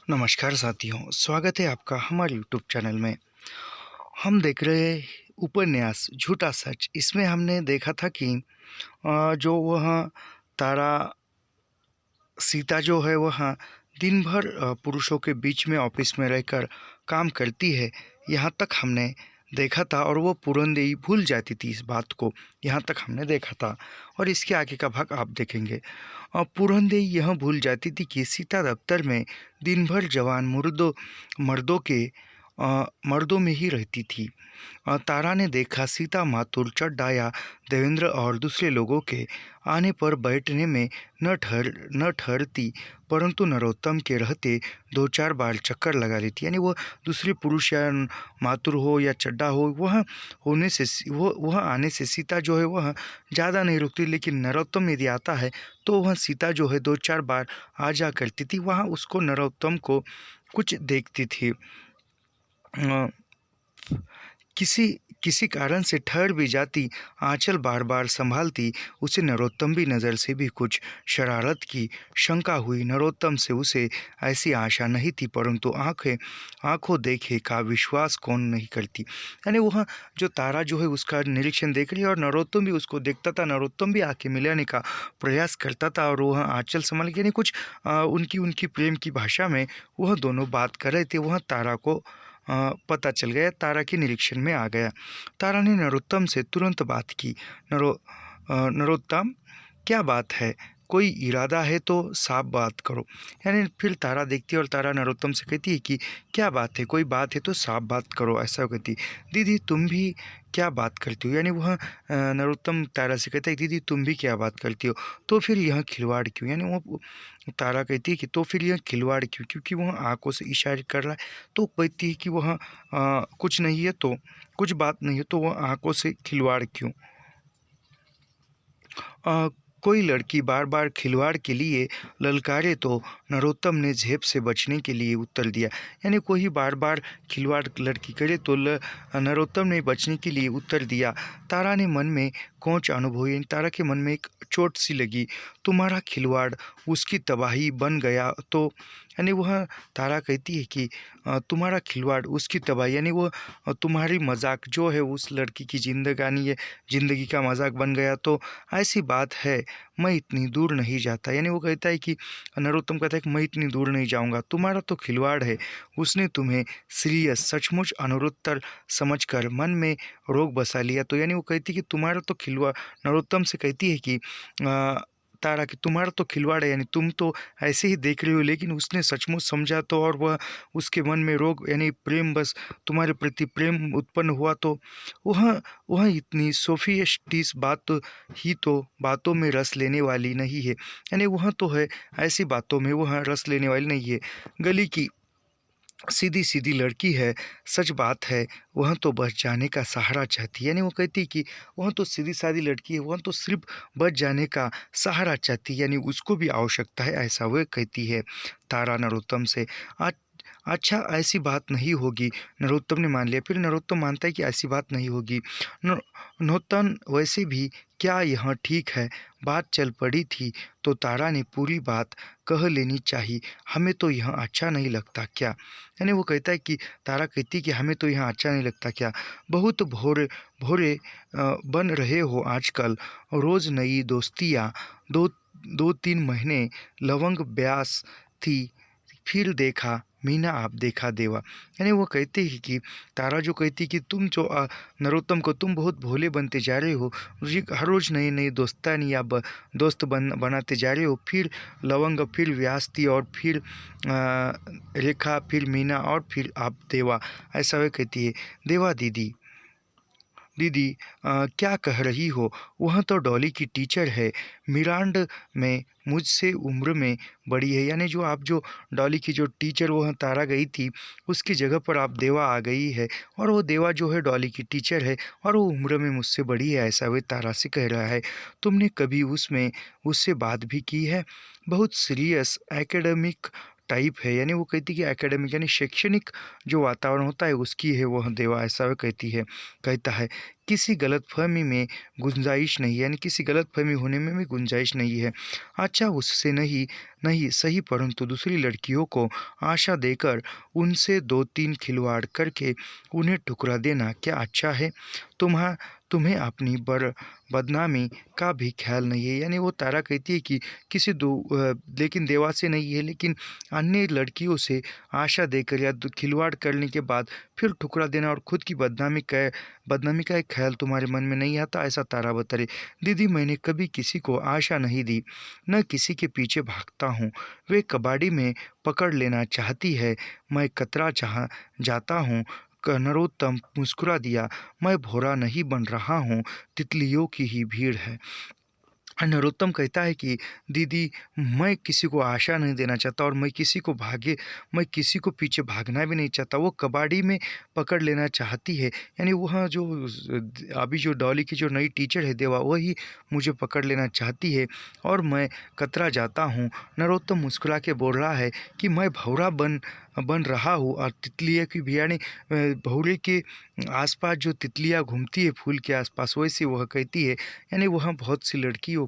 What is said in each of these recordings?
नमस्कार साथियों, स्वागत है आपका हमारे यूट्यूब चैनल में। हम देख रहे हैं उपन्यास झूठा सच। इसमें हमने देखा था कि जो वह तारा सीता जो है वह दिन भर पुरुषों के बीच में ऑफिस में रहकर काम करती है, यहाँ तक हमने देखा था। और वो पूरनदेवी भूल जाती थी इस बात को, यहाँ तक हमने देखा था। और इसके आगे का भाग आप देखेंगे। पूरनदेवी यह भूल जाती थी कि सीता दफ्तर में दिन भर जवान मर्दों में ही रहती थी। तारा ने देखा सीता माथुर, चड्ढा या देवेंद्र और दूसरे लोगों के आने पर बैठने में न ठहरती, परंतु नरोत्तम के रहते दो चार बार चक्कर लगा लेती। यानी वो दूसरे पुरुष या माथुर हो या चड्ढा हो, वह आने से सीता जो है वह ज़्यादा नहीं रुकती। लेकिन नरोत्तम यदि आता है तो वह सीता जो है दो चार बार आ जा करती थी। वहाँ उसको नरोत्तम को कुछ देखती थी। किसी किसी कारण से ठहर भी जाती, आंचल बार बार संभालती। उसे नरोत्तम भी नज़र से भी कुछ शरारत की शंका हुई। नरोत्तम से उसे ऐसी आशा नहीं थी, परंतु आंखों देखे का विश्वास कौन नहीं करती। यानी वह जो तारा जो है उसका निरीक्षण देख रही है और नरोत्तम भी उसको देखता था। नरोत्तम भी आके मिलाने का प्रयास करता था और वह आंचल संभाल के, यानी कुछ उनकी प्रेम की भाषा में वह दोनों बात कर रहे थे। वह तारा को पता चल गया, तारा के निरीक्षण में आ गया। तारा ने नरोत्तम से तुरंत बात की। नरोत्तम, क्या बात है? कोई इरादा है तो साफ बात करो। यानी फिर तारा देखती है और तारा नरोत्तम से कहती है कि क्या बात है, कोई बात है तो साफ बात करो, ऐसा कहती। दीदी तुम भी क्या बात करती हो? यानी वह नरोत्तम तारा से कहता है दीदी तुम भी क्या बात करती हो? तो फिर यह खिलवाड़ क्यों? यानी वो तारा कहती है कि तो फिर यह खिलवाड़ क्यों? क्योंकि वह आंखों से इशारे कर रहा है। तो कहती है कि वह कुछ नहीं है, तो कुछ बात नहीं है, तो वह आंखों से खिलवाड़ क्यों? कोई लड़की बार बार खिलवाड़ के लिए ललकारे तो नरोत्तम ने झेप से बचने के लिए उत्तर दिया। यानी कोई बार बार खिलवाड़ लड़की करे तो नरोत्तम ने बचने के लिए उत्तर दिया। तारा ने मन में कोंच अनुभव हुई। तारा के मन में एक चोट सी लगी। तुम्हारा खिलवाड़ उसकी तबाही बन गया तो? यानी वह तारा कहती है कि तुम्हारा खिलवाड़ उसकी तबाही, यानी वो तुम्हारी मजाक जो है उस लड़की की ज़िंदगी का मजाक बन गया तो? ऐसी बात है, मैं इतनी दूर नहीं जाता। यानी वो कहता है कि नरोत्तम कहता है कि मैं इतनी दूर नहीं जाऊंगा, तुम्हारा तो खिलवाड़ है। उसने तुम्हें सीरियस सचमुच अनुरुत्तर समझकर मन में रोग बसा लिया तो? यानी वो कहती है कि तुम्हारा तो खिलवाड़, नरोत्तम से कहती है कि तारा कि तुम्हारा तो खिलवाड़ है, यानी तुम तो ऐसे ही देख रही हो, लेकिन उसने सचमुच समझा तो और वह उसके मन में रोग यानी प्रेम, बस तुम्हारे प्रति प्रेम उत्पन्न हुआ तो? वह वह इतनी सोफिस्टिस बातों में रस लेने वाली नहीं है। यानी वह तो है ऐसी बातों में वह रस लेने वाली नहीं है। गली की सीधी सीधी लड़की है, सच बात है, वह तो बच जाने का सहारा चाहती है। यानी वो कहती है कि वह तो सीधी सादी लड़की है, वह तो सिर्फ बच जाने का सहारा चाहती है, यानी उसको भी आवश्यकता है, ऐसा वह कहती है तारा नरोत्तम से। अच्छा ऐसी बात नहीं होगी, नरोत्तम ने मान लिया। फिर नरोत्तम मानता है कि ऐसी बात नहीं होगी। नरोत्तम, वैसे भी क्या यह ठीक है? बात चल पड़ी थी तो तारा ने पूरी बात कह लेनी चाहिए। हमें तो यह अच्छा नहीं लगता क्या? यानी वो कहता है कि तारा कहती कि हमें तो यह अच्छा नहीं लगता क्या? बहुत भोरे भोरे बन रहे हो आजकल, रोज़ नई दोस्तियाँ। दो 2-3 महीने लवंग ब्यास थी, फिर देखा मीना, आप देखा देवा। यानी वो कहते हैं कि तारा जो कहती कि तुम जो नरोत्तम को तुम बहुत भोले बनते जा रहे हो, हर रोज़ नई नई दोस्तानी या दोस्त बनाते जा रहे हो। फिर लवंग, फिर व्यास्ती, और फिर रेखा, फिर मीना, और फिर आप देवा, ऐसा वह कहती है। देवा दीदी, दीदी क्या कह रही हो? वह तो डॉली की टीचर है, मिरांड में मुझसे उम्र में बड़ी है। यानी जो डॉली की जो टीचर वह तारा गई थी, उसकी जगह पर आप देवा आ गई है, और वो देवा जो है डॉली की टीचर है और वो उम्र में मुझसे बड़ी है, ऐसा वह तारा से कह रहा है। तुमने कभी उससे बात भी की है? बहुत सीरियस एकेडमिक टाइप है, यानी वो कहती है कि एकेडमिक यानी शैक्षणिक जो वातावरण होता है उसकी है वह देवा, ऐसा वह कहती है। कहता है किसी गलतफ़हमी में गुंजाइश नहीं है, यानी किसी गलतफ़हमी होने में भी गुंजाइश नहीं है। अच्छा उससे नहीं नहीं सही, परंतु दूसरी लड़कियों को आशा देकर उनसे 2-3 खिलवाड़ करके उन्हें ठुकरा देना क्या अच्छा है? तुम्हें अपनी बदनामी का भी ख़्याल नहीं है। यानी वो तारा कहती है कि लेकिन देवा से नहीं है, लेकिन अन्य लड़कियों से आशा देकर या खिलवाड़ करने के बाद फिर ठुकरा देना और खुद की बदनामी का एक ख़्याल तुम्हारे मन में नहीं आता, ऐसा तारा बता रही। दीदी मैंने कभी किसी को आशा नहीं दी, न किसी के पीछे भागता हूँ। वे कबाड़ी में पकड़ लेना चाहती है, मैं कतरा जाता हूँ। नरोत्तम मुस्कुरा दिया, मैं भोरा नहीं बन रहा हूँ, तितलियों की ही भीड़ है। नरोत्तम कहता है कि दीदी मैं किसी को आशा नहीं देना चाहता और मैं किसी को पीछे भागना भी नहीं चाहता। वो कबाड़ी में पकड़ लेना चाहती है, यानी वह जो अभी जो डॉली की जो नई टीचर है देवा, वही मुझे पकड़ लेना चाहती है और मैं कतरा जाता हूँ। नरोत्तम मुस्कुरा के बोल रहा है कि मैं भौरा बन रहा हूँ और तितलियाँ की भी, यानी भौरे के आसपास जो तितलियाँ घूमती है फूल के आसपास, वैसे वह कहती है, यानी वह बहुत सी लड़कियों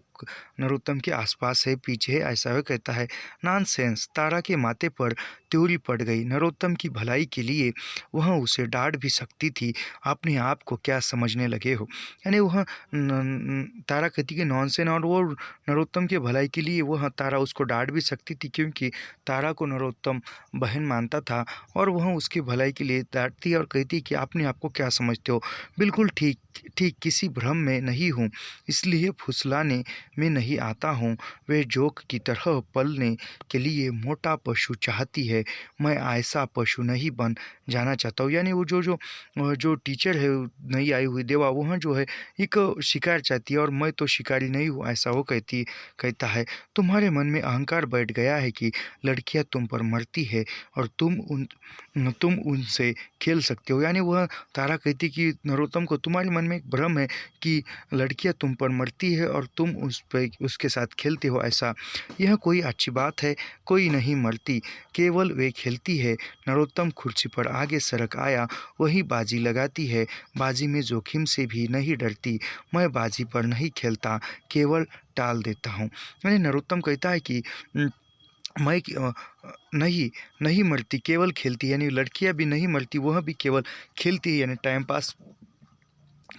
नरोत्तम के आसपास है, पीछे है, ऐसा वह कहता है। नॉनसेंस, तारा के माथे पर त्योरी पड़ गई। नरोत्तम की भलाई के लिए वह उसे डांट भी सकती थी, अपने आप को क्या समझने लगे हो। यानी वह तारा कहती कि नॉनसेंस, और वो नरोत्तम के भलाई के लिए वह तारा उसको डांट भी सकती थी, क्योंकि तारा को नरोत्तम बहन मानता था और वह उसकी भलाई के लिए डांटती और कहती कि अपने आप को क्या समझते हो। बिल्कुल ठीक ठीक किसी भ्रम में नहीं हूँ, इसलिए फुसलाने में नहीं आता हूँ। वे जोक की तरह पलने के लिए मोटा पशु चाहती है, मैं ऐसा पशु नहीं बन जाना चाहता हूँ। यानी वो जो टीचर है नई आई हुई देवा, वह जो है एक शिकार चाहती है और मैं तो शिकारी नहीं हूँ, ऐसा वो कहता है। तुम्हारे मन में अहंकार बैठ गया है कि लड़कियाँ तुम पर मरती है और तुम उनसे खेल सकते हो। यानी वह तारा कहती कि नरोत्तम को तुम्हारे मन में एक भ्रम है कि लड़कियां तुम पर मरती है और तुम उसके साथ खेलते हो, ऐसा। यह कोई अच्छी बात है? कोई नहीं मरती, केवल वे खेलती है। नरोत्तम कुर्सी पर आगे सरक आया, वही बाजी लगाती है, बाजी में जोखिम से भी नहीं डरती। मैं बाजी पर नहीं खेलता, केवल टाल देता हूँ। यानी नरोत्तम कहता है कि नहीं नहीं मरती, केवल खेलती है। यानी लड़कियां भी नहीं मरती, वह भी केवल खेलती है, यानी टाइम पास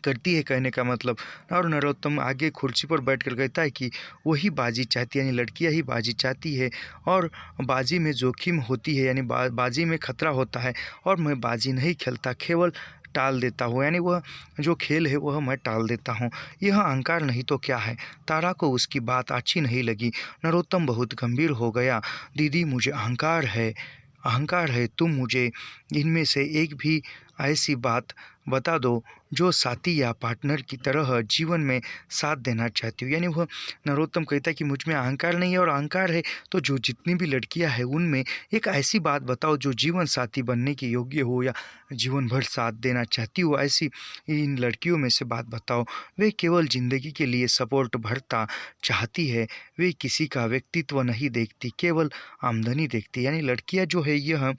करती है, कहने का मतलब। और नरोत्तम आगे कुर्सी पर बैठकर कहता है कि वही बाजी चाहती है, यानी लड़कियां ही बाजी चाहती है और बाजी में जोखिम होती है, यानी बाजी में खतरा होता है और मैं बाजी नहीं खेलता, केवल टाल देता हूँ। यानी वह जो खेल है वह मैं टाल देता हूँ। यह अहंकार नहीं तो क्या है? तारा को उसकी बात अच्छी नहीं लगी। नरोत्तम बहुत गंभीर हो गया। दीदी मुझे अहंकार है, तुम मुझे इनमें से एक भी ऐसी बात बता दो जो साथी या पार्टनर की तरह जीवन में साथ देना चाहती हो। यानी वह नरोत्तम कहता है कि मुझ में अहंकार नहीं है, और अहंकार है तो जो जितनी भी लड़कियां हैं उनमें एक ऐसी बात बताओ जो जीवन साथी बनने के योग्य हो या जीवन भर साथ देना चाहती हो, ऐसी इन लड़कियों में से बात बताओ। वे केवल जिंदगी के लिए सपोर्ट भरता चाहती है, वे किसी का व्यक्तित्व नहीं देखती, केवल आमदनी देखती। यानी लड़कियां जो है यह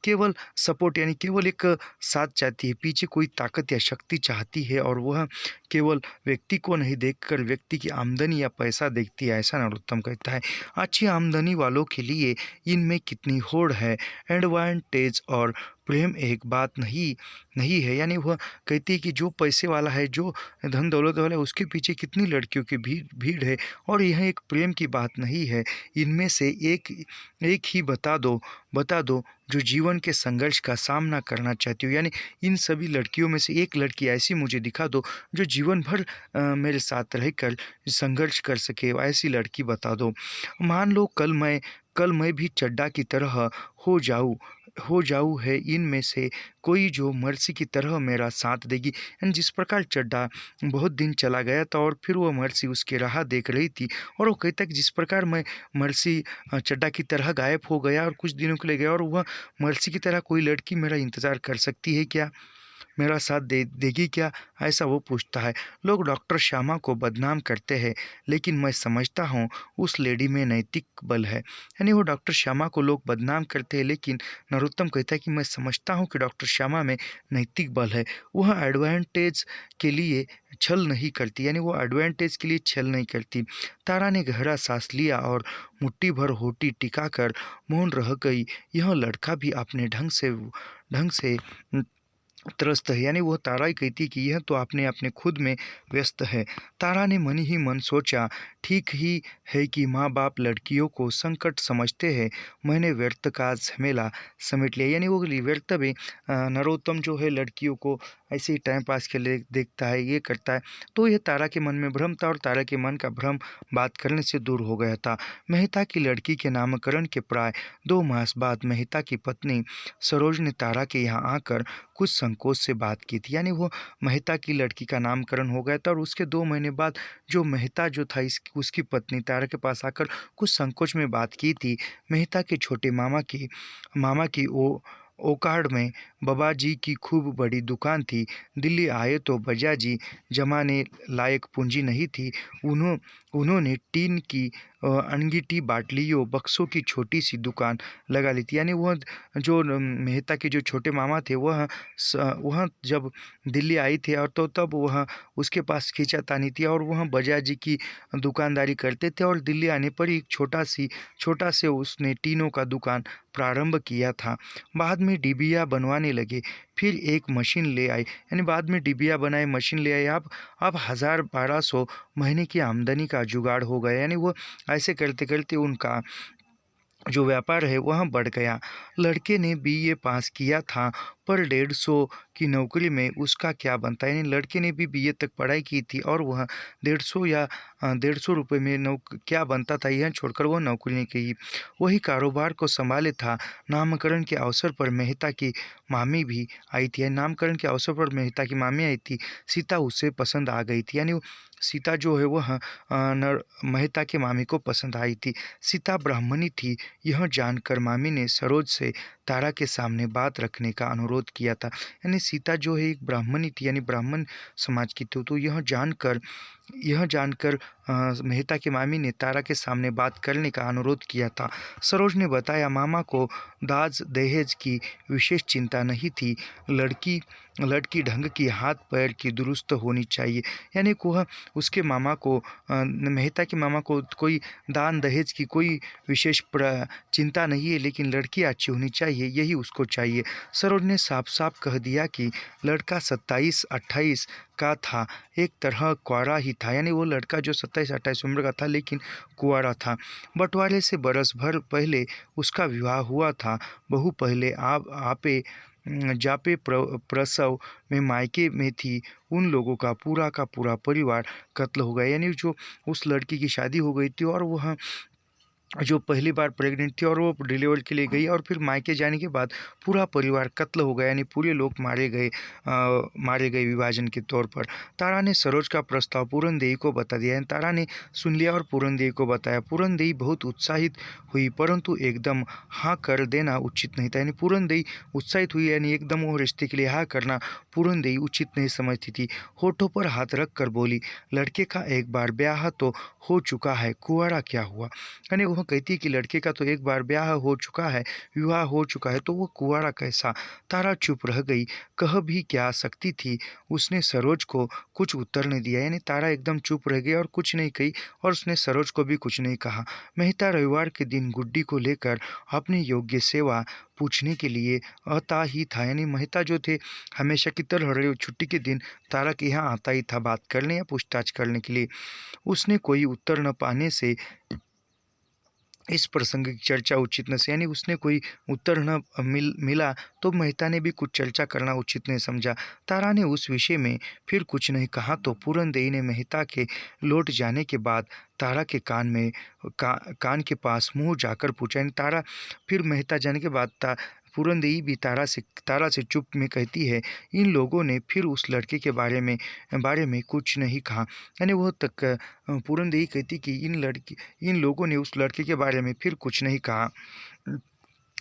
केवल सपोर्ट, यानी केवल एक साथ चाहती है, पीछे कोई ताकत या शक्ति चाहती है, और वह केवल व्यक्ति को नहीं देखकर व्यक्ति की आमदनी या पैसा देखती है, ऐसा नरोत्तम कहता है। अच्छी आमदनी वालों के लिए इनमें कितनी होड़ है, एडवांटेज और प्रेम एक बात नहीं है। यानी वह कहती है कि जो पैसे वाला है, जो धन दौलत वाला है, उसके पीछे कितनी लड़कियों की भीड़ है और यह एक प्रेम की बात नहीं है। इनमें से एक ही बता दो जो जीवन के संघर्ष का सामना करना चाहती हो। यानी इन सभी लड़कियों में से एक लड़की ऐसी मुझे दिखा दो जो जीवन भर मेरे साथ रहकर संघर्ष कर सके, ऐसी लड़की बता दो। मान लो कल मैं भी चड्डा की तरह हो जाऊँ है इनमें से कोई जो मर्सी की तरह मेरा साथ देगी। यानी जिस प्रकार चड्डा बहुत दिन चला गया था और फिर वह मर्सी उसकी राह देख रही थी, और वो कहता है कि जिस प्रकार मैं मर्सी चड्डा की तरह गायब हो गया और कुछ दिनों के लिए गया, और वह मर्सी की तरह कोई लड़की मेरा इंतज़ार कर सकती है क्या? मेरा साथ दे देगी क्या, ऐसा वो पूछता है। लोग डॉक्टर श्यामा को बदनाम करते हैं, लेकिन मैं समझता हूँ उस लेडी में नैतिक बल है। यानी वो डॉक्टर श्यामा को लोग बदनाम करते हैं, लेकिन नरोत्तम कहता है कि मैं समझता हूँ कि डॉक्टर श्यामा में नैतिक बल है। वह एडवांटेज के लिए छल नहीं करती, यानी वो एडवांटेज के लिए छल नहीं करती। तारा ने गहरा सांस लिया और मुट्ठी भर होठी टिकाकर मौन रह गई। यह लड़का भी अपने ढंग से त्रस्त है, यानी वो तारा ही कहती कि यह तो अपने अपने खुद में व्यस्त है। तारा ने मन ही मन सोचा, ठीक ही है कि माँ बाप लड़कियों को संकट समझते हैं। मैंने व्यर्थ का झमेला समेट लिया, यानी वो व्यर्थ में नरोत्तम जो है लड़कियों को ऐसे ही टाइम पास के लिए देखता है, ये करता है। तो यह तारा के मन में भ्रम था और तारा के मन का भ्रम बात करने से दूर हो गया था। मेहता की लड़की के नामकरण के प्राय 2 मास बाद मेहता की पत्नी सरोज ने तारा के यहाँ आकर कुछ संकोच से बात की थी, यानी वो मेहता की लड़की का नामकरण हो गया था और उसके 2 महीने बाद जो मेहता जो था उसकी पत्नी तारा के पास आकर कुछ संकोच में बात की थी। मेहता के छोटे मामा की ओकाड़ में बाबाजी की खूब बड़ी दुकान थी। दिल्ली आए तो बजाजी जमाने लायक पूंजी नहीं थी। उन्होंने टीन की अनगिनती बाटलियों बक्सों की छोटी सी दुकान लगा ली थी, यानी वह जो मेहता के जो छोटे मामा थे वह जब दिल्ली आई थे और तो तब वह उसके पास खींचातानी थी और वह बजाजी की दुकानदारी करते थे और दिल्ली आने पर ही छोटा से उसने टीनों का दुकान प्रारंभ किया था। बाद में डिबिया बनवाने लगे, फिर एक मशीन ले आए, यानी बाद में डिबिया बनाए मशीन ले आए। अब 1000-1200 महीने की आमदनी का जुगाड़ हो गया, यानी वो ऐसे करते करते उनका जो व्यापार है वह बढ़ गया। लड़के ने बीए पास किया था, पर 150 की नौकरी में उसका क्या बनता, यानी लड़के ने भी बीए तक पढ़ाई की थी और वह 150 रुपये में क्या बनता था, यह छोड़कर वह नौकरी नहीं की। वही कारोबार को संभाले था। नामकरण के अवसर पर मेहता की मामी भी आई थी, नामकरण के अवसर पर मेहता की मामी आई थी। सीता उसे पसंद आ गई थी, यानी सीता जो है वह मेहता के मामी को पसंद आई थी। सीता ब्राह्मणी थी, यह जानकर मामी ने सरोज से तारा के सामने बात रखने का अनुरोध किया था। यानी सीता जो है एक ब्राह्मणी थी, यानी ब्राह्मण समाज की थी। तो यह जानकर मेहता की मामी ने तारा के सामने बात करने का अनुरोध किया था। सरोज ने बताया, मामा को दाज दहेज की विशेष चिंता नहीं थी। लड़की ढंग की, हाथ पैर की दुरुस्त होनी चाहिए, यानी वह उसके मामा को मेहता के मामा को कोई दान दहेज की कोई विशेष चिंता नहीं है, लेकिन लड़की अच्छी होनी चाहिए, यही उसको चाहिए। सरोज ने साफ साफ कह दिया कि लड़का 27-28 का था, एक तरह कुंवारा ही था, यानी वो लड़का जो 27-28 उम्र का था लेकिन कुंवारा था। बंटवारे से बरस भर पहले उसका विवाह हुआ था। बहू पहले आपे जापे प्रसव में मायके में थी। उन लोगों का पूरा परिवार कत्ल हो गया, यानी जो उस लड़की की शादी हो गई थी और वह जो पहली बार प्रेग्नेंट थी और वो डिलीवर के लिए गई और फिर मायके जाने के बाद पूरा परिवार कत्ल हो गया, यानी पूरे लोग मारे गए विभाजन के तौर पर। तारा ने सरोज का प्रस्ताव पूरनदेवी को बता दिया, यानी तारा ने सुन लिया और पूरनदेवी को बताया। पूरनदेवी बहुत उत्साहित हुई, परंतु एकदम हाँ कर देना उचित नहीं था, यानी पूरनदेवी उत्साहित हुई, यानी एकदम वो रिश्ते के लिए हाँ करना पूरनदेवी उचित नहीं समझती थी। होठों पर हाथ रख कर बोली, लड़के का एक बार ब्याह तो हो चुका है, कुंवारा क्या हुआ। यानी वह कहती है कि लड़के का तो एक बार ब्याह हो चुका है, विवाह हो चुका है, तो वो कुंवारा कैसा। तारा चुप रह गई, कह भी क्या सकती थी। उसने सरोज को कुछ उत्तर नहीं दिया, यानी तारा एकदम चुप रह गई और कुछ नहीं कही और उसने सरोज को भी कुछ नहीं कहा। मेहता रविवार के दिन गुड्डी को लेकर अपनी योग्य सेवा पूछने के लिए आता ही था, यानी मेहता जो थे हमेशा की तरह छुट्टी के दिन तारा के यहाँ आता ही था बात करने या पूछताछ करने के लिए। उसने कोई उत्तर न पाने से इस प्रसंग की चर्चा उचित न से, यानी उसने कोई उत्तर न मिला तो मेहता ने भी कुछ चर्चा करना उचित नहीं समझा। तारा ने उस विषय में फिर कुछ नहीं कहा तो पूरनदेवी ने मेहता के लौट जाने के बाद तारा के कान के पास मुंह जाकर पूछा, यानी तारा फिर मेहता जाने के बाद पूरनदेवी भी तारा से चुप में कहती है, इन लोगों ने फिर उस लड़के के बारे में कुछ नहीं कहा, यानी वह तक पूरनदेवी कहती कि इन लोगों ने उस लड़के के बारे में फिर कुछ नहीं कहा।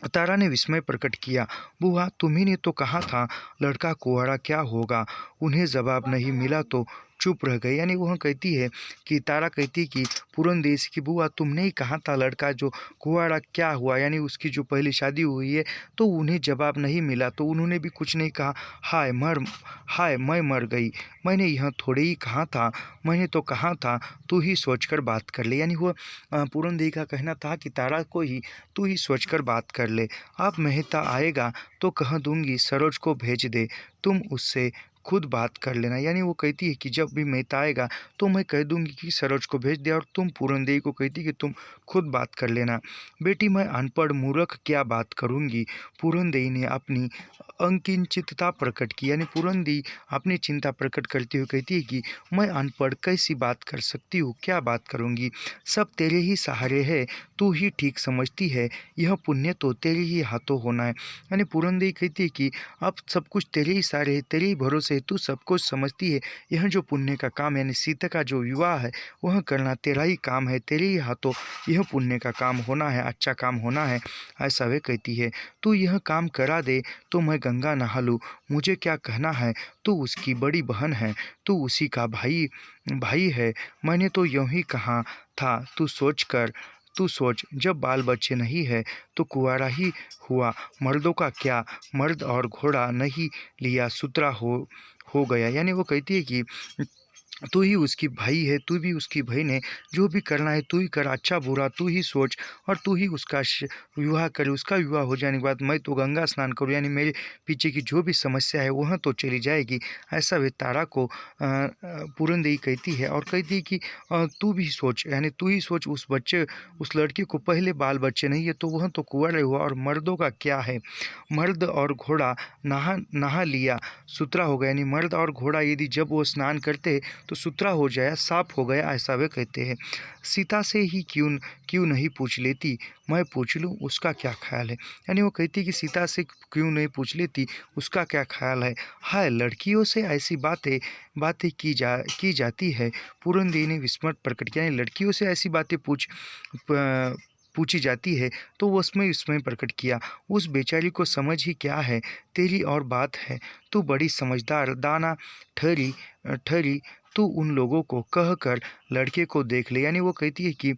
तारा ने विस्मय प्रकट किया। बुआ, तुम्ही ने तो कहा था लड़का कुंवारा क्या होगा। उन्हें जवाब नहीं मिला तो चुप रह गए। यानी वह कहती है कि तारा कहती है कि पूरनदेवी की बुआ, तुमने ही कहा था लड़का जो कुंवारा क्या हुआ, यानी उसकी जो पहली शादी हुई है। तो उन्हें जवाब नहीं मिला तो उन्होंने भी कुछ नहीं कहा। हाय मैं मर गई। मैंने यह थोड़े ही कहा था, मैंने तो कहा था तू ही सोचकर बात कर ले। यानी वह पूरनदेवी का कहना था कि तारा को ही तू ही सोचकर बात कर ले। अब मेहता आएगा तो कह दूंगी सरोज को भेज दे, तुम उससे खुद बात कर लेना। यानी वो कहती है कि जब भी मेहता आएगा तो मैं कह दूंगी कि सरोज को भेज दे और तुम पूरनदेवी को कहती कि तुम खुद बात कर लेना। बेटी, मैं अनपढ़ मूर्ख क्या बात करूंगी। पूरनदेवी ने अपनी अंकिंचितता प्रकट की। यानी पूरनदेवी अपनी चिंता प्रकट करती हुई कहती है कि मैं अनपढ़ कैसी बात कर सकती हूँ, क्या बात करूँगी। सब तेरे ही सहारे है, तू ही ठीक समझती है। यह पुण्य तो तेरे ही हाथों होना है। यानी पूरनदेवी कहती है कि अब सब कुछ तेरे ही सहारे है, तेरे ही भरोसे है, तू सब कुछ समझती है। यह जो पुण्य का काम यानी सीता का जो विवाह है वह करना तेरा ही काम है, तेरे ही हाथों यह पुण्य का काम होना है, अच्छा काम होना है, ऐसा वे कहती है। तू यह काम करा दे तो मैं गंगा नहा लूँ। मुझे क्या कहना है, तू उसकी बड़ी बहन है, तू उसी का भाई है। मैंने तो यूँ ही कहा था, तू सोच, जब बाल बच्चे नहीं है तो कुंवारा ही हुआ। मर्दों का क्या, मर्द और घोड़ा नहीं लिया सुतरा हो गया। यानी वो कहती है कि तू ही उसकी भाई है, तू भी उसकी बहन है, जो भी करना है तू ही कर, अच्छा बुरा तू ही सोच और तू ही उसका विवाह करे। उसका विवाह हो जाने के बाद मैं तो गंगा स्नान करूँ, यानी मेरे पीछे की जो भी समस्या है वह तो चली जाएगी। ऐसा वे तारा को पूरनदेवी कहती है और कहती है कि तू भी सोच, यानी तू ही सोच, उस लड़की को पहले बाल बच्चे नहीं है तो वह तो कुंवारा हुआ। और मर्दों का क्या है, मर्द और घोड़ा नहा लिया सुतरा हो गया। यानी मर्द और घोड़ा यदि जब वो स्नान करते तो सुथरा हो जाया, साफ हो गया, ऐसा वे कहते हैं। सीता से ही क्यों नहीं पूछ लेती, मैं पूछ लूँ उसका क्या ख्याल है। यानी वो कहती कि सीता से क्यों नहीं पूछ लेती, उसका क्या ख्याल है। हाय, लड़कियों से ऐसी बातें की जाती है। पूरनदेवी ने विस्मय प्रकट किया। यानी लड़कियों से ऐसी बातें पूछी जाती है तो वो उसमें विस्मय प्रकट किया। उस बेचारी को समझ ही क्या है, तेरी और बात है, तू बड़ी समझदार दाना ठहरी। तू उन लोगों को कह कर लड़के को देख ले। यानी वो कहती है कि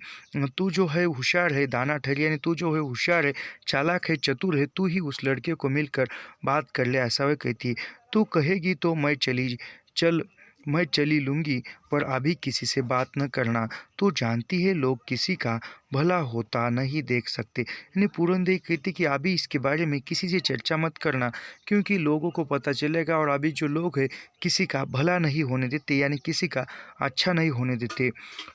तू जो है होशियार है, दाना ठहरी, यानी तू जो है होशियार है, चालाक है, चतुर है, तू ही उस लड़के को मिलकर बात कर ले, ऐसा वह कहती है। तू कहेगी तो मैं चली लूँगी, पर अभी किसी से बात न करना। तू जानती है लोग किसी का भला होता नहीं देख सकते। यानी पूरनदेवी कहती कि अभी इसके बारे में किसी से चर्चा मत करना, क्योंकि लोगों को पता चलेगा और अभी जो लोग हैं किसी का भला नहीं होने देते, यानी किसी का अच्छा नहीं होने देते।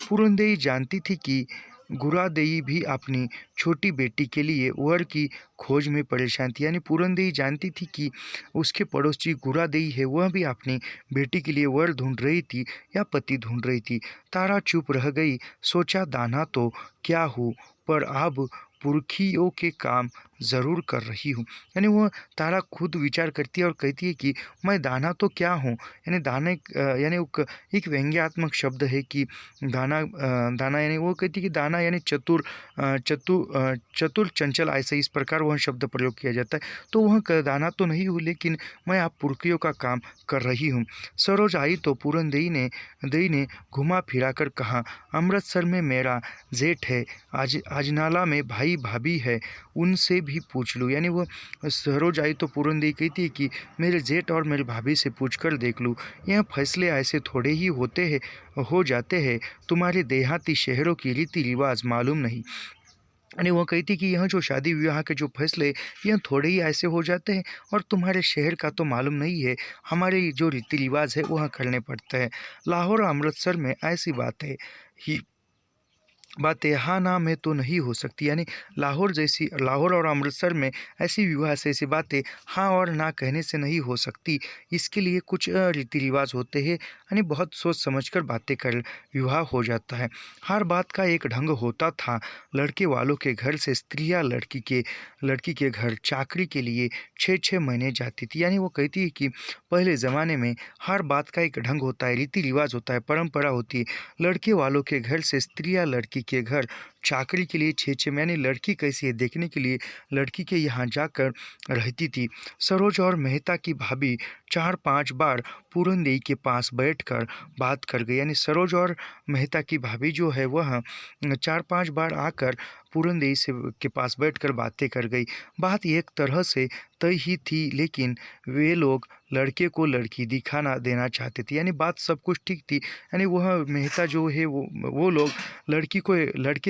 पूरनदेवी जानती थी कि गुरादेई भी अपनी छोटी बेटी के लिए वर की खोज में परेशान थी। यानी पूरनदेवी जानती थी कि उसके पड़ोसी गुरादेई है, वह भी अपनी बेटी के लिए वर ढूंढ रही थी या पति ढूंढ रही थी। तारा चुप रह गई। सोचा, दाना तो क्या हूँ, पर अब पुरखियों के काम ज़रूर कर रही हूँ। यानी वह तारा खुद विचार करती है और कहती है कि मैं दाना तो क्या हूँ। यानी यानी एक व्यंग्यात्मक शब्द है कि दाना, यानी वो कहती है कि दाना यानी चतुर चंचल, ऐसे इस प्रकार वह शब्द प्रयोग किया जाता है। तो वह दाना तो नहीं हूँ, लेकिन मैं आप पुरखियों का काम कर रही हूँ। सरोज आई तो पूरनदेवी ने घुमा फिरा कर कहा, अमृतसर में मेरा जेठ है, अजनाला में भाई भाभी है, उनसे भी पूछ लूँ। यानी वो सरोज आई तो पूरनदेवी कहती है कि मेरे जेठ और मेरी भाभी से पूछ कर देख लूँ। यह फैसले ऐसे थोड़े ही हो जाते हैं, तुम्हारे देहाती शहरों की रीति रिवाज मालूम नहीं। यानी वो कहती कि यह जो शादी विवाह के जो फैसले यह थोड़े ही ऐसे हो जाते हैं और तुम्हारे शहर का तो मालूम नहीं है, हमारे जो रीति रिवाज है वह करने पड़ते हैं। लाहौर और अमृतसर में ऐसी बातें हाँ ना में तो नहीं हो सकती। यानी लाहौर और अमृतसर में ऐसी विवाह से ऐसी बातें हाँ और ना कहने से नहीं हो सकती। इसके लिए कुछ रीति रिवाज होते हैं, यानी बहुत सोच समझकर बातें कर विवाह हो जाता है। हर बात का एक ढंग होता था। लड़के वालों के घर से स्त्रियाँ लड़की के घर चाकरी के लिए 6-6 महीने जाती थी। यानी वो कहती है कि पहले ज़माने में हर बात का एक ढंग होता है, रीति रिवाज होता है, परंपरा होती है। लड़के वालों के घर से स्त्रियाँ लड़की के घर चाकरी के लिए छेछे यानी लड़की कैसी है देखने के लिए लड़की के यहाँ जाकर रहती थी। सरोज और मेहता की भाभी 4-5 बार पूरनदेई के पास बैठकर बात कर गई। यानी सरोज और मेहता की भाभी जो है वह 4-5 बार आकर पूरनदेई से के पास बैठकर बातें कर गई। बात एक तरह से तय ही थी, लेकिन वे लोग लड़के को लड़की दिखाना देना चाहते थे। यानी बात सब कुछ ठीक थी। यानी वह मेहता जो है वो लोग लड़के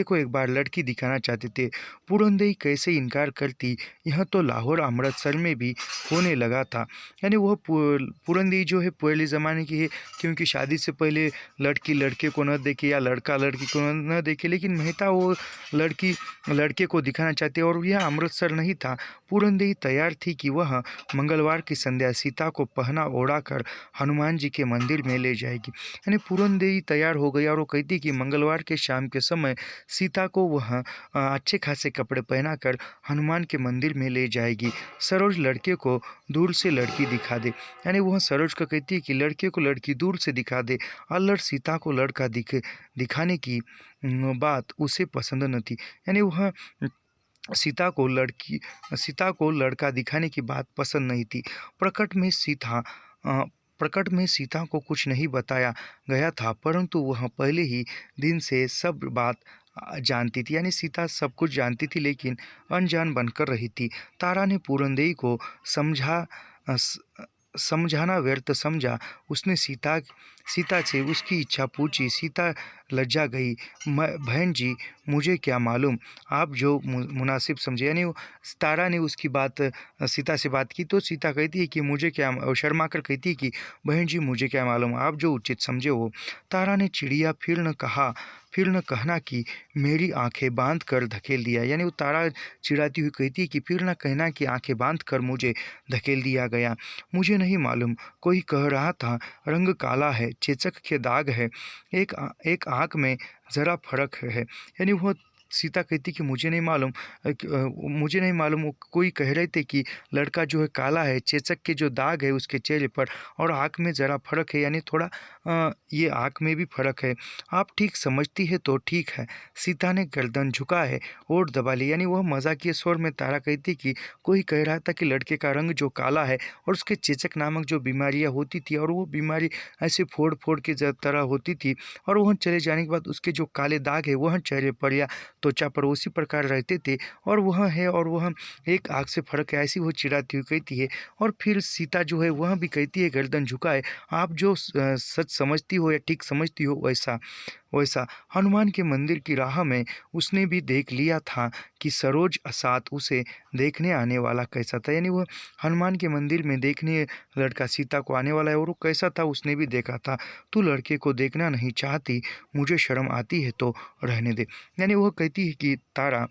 को एक बार लड़की दिखाना चाहते थे। पूरनदेई कैसे इनकार करती, यह तो लाहौर अमृतसर में भी होने लगा था। यानी वह पूरनदेई जो है पहले ज़माने की है, क्योंकि शादी से पहले लड़की लड़के को न देखे या लड़का लड़की को न देखे, लेकिन मेहता वो लड़की लड़के को दिखाना चाहते और यह अमृतसर नहीं था। पूरनदेई तैयार थी कि वह मंगलवार की संध्या सीता को पहना ओढ़ा कर हनुमान जी के मंदिर में ले जाएगी। यानी पूरनदेई तैयार हो गई और वो कहती कि मंगलवार के शाम के समय सीता को वह अच्छे खासे कपड़े पहनाकर हनुमान के मंदिर में ले जाएगी। सरोज लड़के को दूर से लड़की दिखा दे। यानी वह सरोज को कहती है कि लड़के को लड़की दूर से दिखा दे। अल्लड़ सीता को लड़का दिखाने की बात उसे पसंद न थी। यानी वह सीता को लड़का दिखाने की बात पसंद नहीं थी। प्रकट में सीता को कुछ नहीं बताया गया था, परंतु वह पहले ही दिन से सब बात जानती थी। यानी सीता सब कुछ जानती थी, लेकिन अनजान बनकर रही थी। तारा ने पूरनदेई को समझाना व्यर्थ समझा। उसने सीता से उसकी इच्छा पूछी। सीता लज्जा गई। बहन जी, मुझे क्या मालूम, आप जो मुनासिब समझे। यानी तारा ने उसकी बात सीता से बात की, तो सीता कहती है कि मुझे क्या, शर्मा कर कहती है कि बहन जी मुझे क्या मालूम, आप जो उचित समझे हो। तारा ने चिड़िया फिर न कहना कि मेरी आंखें बांध कर धकेल दिया। यानी वो तारा चिड़ाती हुई कहती है कि फिर न कहना कि आंखें बांध कर मुझे धकेल दिया गया। मुझे नहीं मालूम, कोई कह रहा था रंग काला है, चेचक के दाग है, एक आँख में ज़रा फर्क है। यानी वह सीता कहती कि मुझे नहीं मालूम, वो कोई कह रहे थे कि लड़का जो है काला है, चेचक के जो दाग है उसके चेहरे पर, और आँख में ज़रा फर्क है। यानी थोड़ा ये आँख में भी फर्क है। आप ठीक समझती है तो ठीक है। सीता ने गर्दन झुका है, ओठ दबा ली। यानी वह मजाकिया स्वर में तारा कहती कि कोई कह रहा था कि लड़के का रंग जो काला है और उसके चेचक नामक जो बीमारियाँ होती थी, और वो बीमारी ऐसे फोड़ फोड़ के तरह होती थी, और वह चले जाने के बाद उसके जो काले दाग है वह चेहरे पर या त्वचा पर उसी प्रकार रहते थे, और वह है और वह एक आँख से फर्क है। ऐसी वो चिढ़ाती हुई कहती है। और फिर सीता जो है वह भी कहती है गर्दन झुकाए, आप जो सच समझती हो या ठीक समझती हो वैसा। हनुमान के मंदिर की राह में उसने भी देख लिया था कि सरोज साथ उसे देखने आने वाला कैसा था। यानी वह हनुमान के मंदिर में देखने लड़का सीता को आने वाला है, और वो कैसा था उसने भी देखा था। तू लड़के को देखना नहीं चाहती, मुझे शर्म आती है तो रहने दे। यानी वह कहती है कि तारा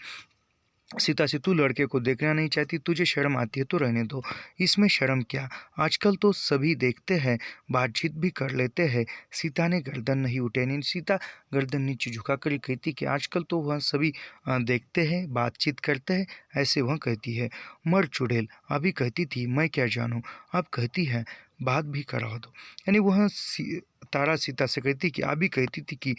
सीता से, तू लड़के को देखना नहीं चाहती, तुझे शर्म आती है तो रहने दो, इसमें शर्म क्या, आजकल तो सभी देखते हैं, बातचीत भी कर लेते हैं। सीता ने गर्दन नहीं उठाई। सीता गर्दन नीचे झुका कर कहती कि आजकल तो वह सभी देखते हैं, बातचीत करते हैं, ऐसे वह कहती है। मर चुड़ैल, अभी कहती थी मैं क्या जानूँ, अब कहती है बात भी करा दो। यानी वह तारा सीता से कहती कि अभी कहती थी कि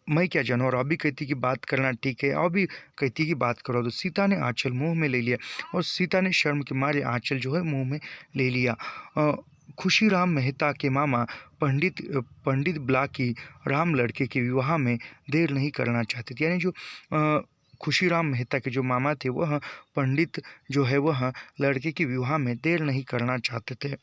मैं क्या जानूँ, और अभी कहती कि बात करना ठीक है, अभी कहती कि बात करो। तो सीता ने आंचल मुंह में ले लिया, और सीता ने शर्म के मारे आंचल जो है मुंह में ले लिया। खुशीराम मेहता के मामा पंडित ब्लाकी राम लड़के के विवाह में देर नहीं करना चाहते थे। यानी जो खुशीराम मेहता के जो मामा थे वह पंडित जो है वह लड़के के विवाह में देर नहीं करना चाहते थे।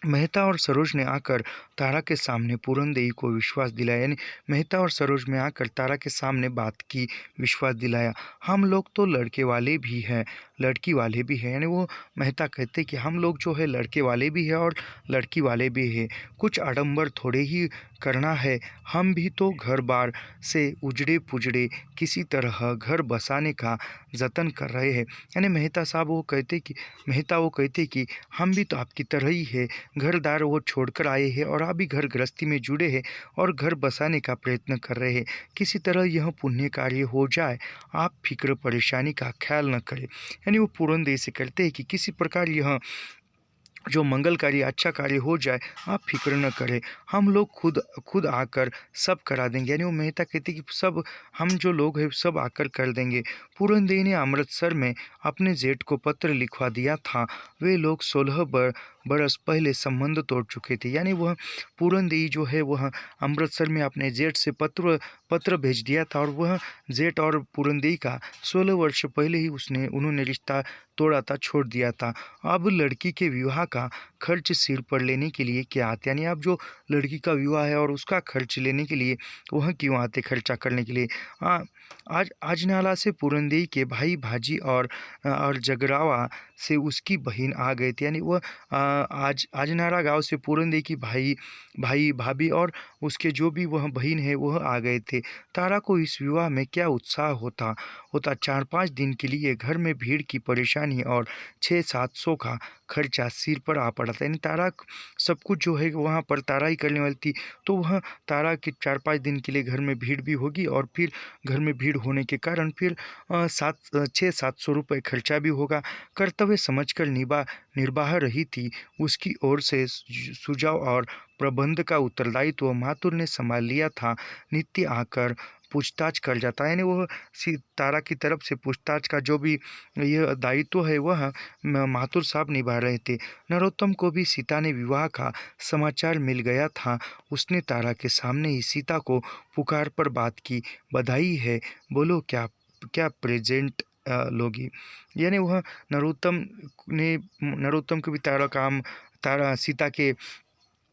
मेहता और सरोज ने आकर तारा के सामने पूरनदेई को विश्वास दिलाया। यानी मेहता और सरोज में आकर तारा के सामने बात की, विश्वास दिलाया। हम लोग तो लड़के वाले भी हैं, लड़की वाले भी हैं। यानी वो मेहता कहते कि हम लोग जो है लड़के वाले भी हैं और लड़की वाले भी हैं, कुछ आडंबर थोड़े ही करना है, हम भी तो घर बार से उजड़े पुजड़े किसी तरह घर बसाने का जतन कर रहे हैं। यानी मेहता वो कहते कि हम भी तो आपकी तरह ही है, घरदार वो छोड़कर आए हैं और अभी घर गृहस्थी में जुड़े हैं और घर बसाने का प्रयत्न कर रहे हैं। किसी तरह यह पुण्य कार्य हो जाए, आप फिक्र परेशानी का ख्याल न करें। यानी वो पूरनदेई से करते हैं कि किसी प्रकार यह जो मंगलकारी अच्छा कार्य हो जाए, आप फिक्र न करें, हम लोग खुद खुद आकर सब करा देंगे। यानी वो मेहता कहती कि सब हम जो लोग हैं सब आकर कर देंगे। पूरनदेही ने अमृतसर में अपने जेठ को पत्र लिखवा दिया था। वे लोग 16 बरस पहले संबंध तोड़ चुके थे। यानी वह पूरनदेही जो है वह अमृतसर में अपने जेठ से पत्र पत्र भेज दिया था, और वह जेठ और पूरनदेही का 16 वर्ष पहले ही उन्होंने रिश्ता तोड़ा था, छोड़ दिया था। अब लड़की के विवाह का खर्च सिर पर लेने के लिए क्या आते, यानी अब जो लड़की का विवाह है और उसका खर्च लेने के लिए वह क्यों आते, खर्चा करने के लिए। आज आजनाला से पूरनदेही के भाई भाजी और जगरावा से उसकी बहन आ गए थे। यानी वह आजनाला गांव से पूरनदेही की भाई भाई भाभी और उसके जो भी वह बहन है वह आ गए थे। तारा को इस विवाह में क्या उत्साह होता होता 4-5 दिन के लिए घर में भीड़ की परेशानी और 600-700 का खर्चा सिर पर आ पड़ा था। यानी तारा सब कुछ जो है वहाँ पर तारा ही करने वाली थी, तो वह तारा के 4-5 दिन के लिए घर में भीड़ भी होगी, और फिर घर में भीड़ होने के कारण फिर 600-700 रुपये खर्चा भी होगा। कर्तव्य समझकर निर्बाह रही थी। उसकी ओर से सुझाव और प्रबंध का उत्तरदायित्व माथुर ने संभाल लिया था। नित्य आकर पूछताछ कर जाता है, यानी वह तारा की तरफ से पूछताछ का जो भी यह दायित्व है वह माथुर साहब निभा रहे थे। नरोत्तम को भी सीता ने विवाह का समाचार मिल गया था। उसने तारा के सामने ही सीता को पुकार पर बात की। बधाई है, बोलो क्या क्या प्रेजेंट लोगी। यानी वह नरोत्तम को भी तारा सीता के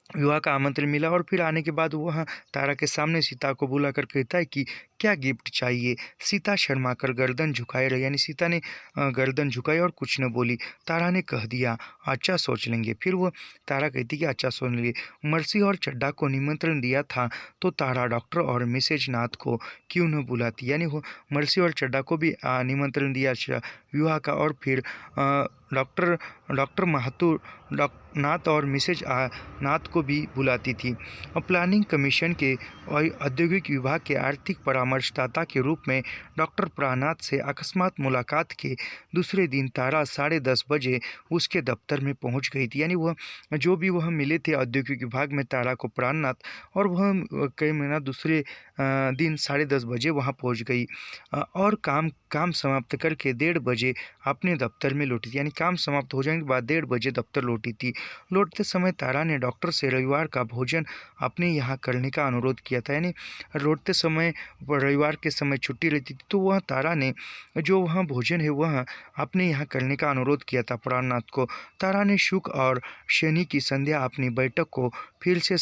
विवाह का आमंत्रण मिला, और फिर आने के बाद वह तारा के सामने सीता को बुलाकर कहता है कि क्या गिफ्ट चाहिए। सीता शर्मा कर गर्दन झुकाए रही, यानी सीता ने गर्दन झुकाई और कुछ न बोली। तारा ने कह दिया अच्छा सोच लेंगे। फिर वह तारा कहती कि अच्छा सोच लेंगे। मर्सी और चड्ढा को निमंत्रण दिया था, तो तारा डॉक्टर और मिसेज नाथ को क्यों न बुलाती। यानी वो मर्सी और चड्ढा को भी निमंत्रण दिया विवाह का, और फिर डॉक्टर डॉक्टर महातुर नाथ और मिसेज नाथ को भी बुलाती थी। प्लानिंग कमीशन के औद्योगिक विभाग के आर्थिक परामर्शदाता के रूप में डॉक्टर प्राणनाथ से अकस्मात मुलाकात के दूसरे दिन तारा 10:30 बजे उसके दफ्तर में पहुंच गई थी। यानी वह जो भी वह मिले थे औद्योगिक विभाग में तारा को प्राणनाथ, और वह कई महीना दूसरे दिन 10:30 बजे वहां पहुंच गई, और काम समाप्त करके 1:30 बजे अपने दफ्तर में लौटी थी। यानी काम समाप्त हो जाने के बाद 1:30 बजे दफ्तर लौटी थी। लौटते समय तारा ने डॉक्टर से रविवार का भोजन अपने यहाँ करने का अनुरोध किया था। यानी लौटते समय रविवार के समय छुट्टी रहती थी, तो वह तारा ने जो वहाँ भोजन है वह अपने यहाँ करने का अनुरोध किया था प्राणनाथ को। तारा ने शुक्र और शनि की संध्या अपनी बैठक को फिर से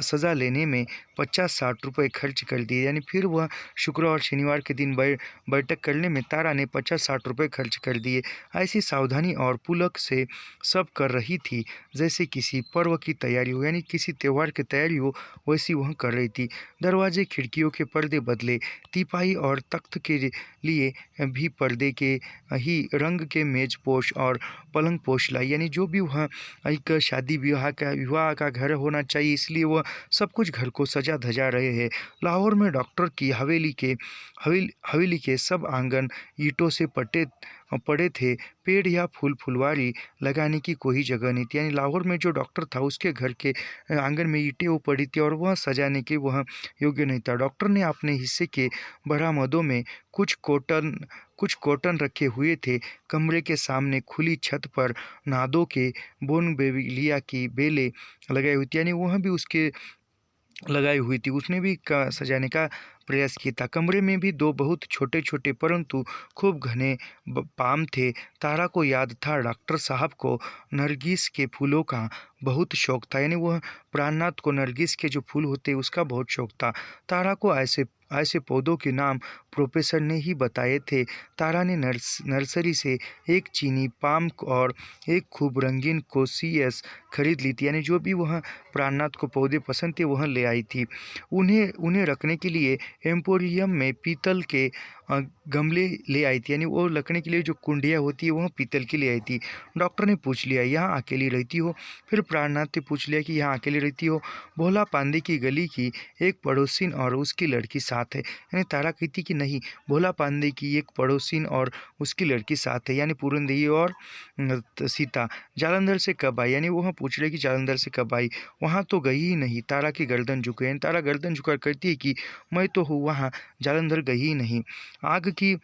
सजा लेने में 50-60 रुपये खर्च कर दिए। यानी फिर वह शुक्र और शनिवार के दिन बैठक करने में तारा ने 50-60 रुपये खर्च कर दिए। ऐसी सावधानी और पुलक से सब कर रही थी जैसे किसी पर्व की तैयारी हो, यानी किसी त्यौहार की तैयारी हो, वैसी वह कर रही थी। दरवाजे खिड़कियों के पर्दे बदले, तिपाही और तख्त के लिए भी पर्दे के ही रंग के मेज पोश और पलंग पोश लाई। यानी जो भी वह एक शादी विवाह का घर होना चाहिए, इसलिए वह सब कुछ घर को सजा धजा रहे हैं। लाहौर में डॉक्टर की हवेली के सब आंगन ईंटों से पड़े थे। पेड़ या फुलवारी लगाने की कोई जगह नहीं थी। यानी लाहौर में जो डॉक्टर था उसके घर के आंगन में ईंटें वो पड़ी थी, और वह सजाने के वह योग्य नहीं था। डॉक्टर ने अपने हिस्से के बरामदों में कुछ कॉटन रखे हुए थे। कमरे के सामने खुली छत पर नादों के बोनबेलिया की बेलें लगाई हुई थी, यानी वह भी उसके लगाई हुई थी। उसने भी सजाने का प्रयास किया था। कमरे में भी 2 बहुत छोटे छोटे परंतु खूब घने पाम थे। तारा को याद था डॉक्टर साहब को नरगिस के फूलों का बहुत शौक था। यानी वह प्राणनाथ को नरगिस के जो फूल होते उसका बहुत शौक था। तारा को ऐसे पौधों के नाम प्रोफेसर ने ही बताए थे। तारा ने नर्सरी से एक चीनी पाम और एक खूब रंगीन कोसियस खरीद ली थी। यानी जो भी वह प्राणनाथ को पौधे पसंद थे वह ले आई थी। उन्हें रखने के लिए एम्पोरियम में पीतल के गमले ले आई थी, यानी वो रखने के लिए जो कुंडियाँ होती है वह पीतल की ले आई थी। डॉक्टर ने पूछ लिया, यहाँ अकेली रहती हो? फिर प्राणनाथ ने पूछ लिया कि यहाँ अकेली रहती हो? भोला पांडे की गली की एक पड़ोसिन और उसकी लड़की साथ है। यानी तारा कहती कि नहीं, भोला पांडे की एक पड़ोसिन और उसकी लड़की साथ है, यानी पूरन देवी और सीता। जालंधर से कब आई? यानी वह पूछ रहे कि जालंधर से कब आई? वहाँ तो गई ही नहीं। तारा की गर्दन झुके, यानी तारा गर्दन झुका कहती है कि मैं तो हूँ वहाँ, जालंधर गई ही नहीं। आग की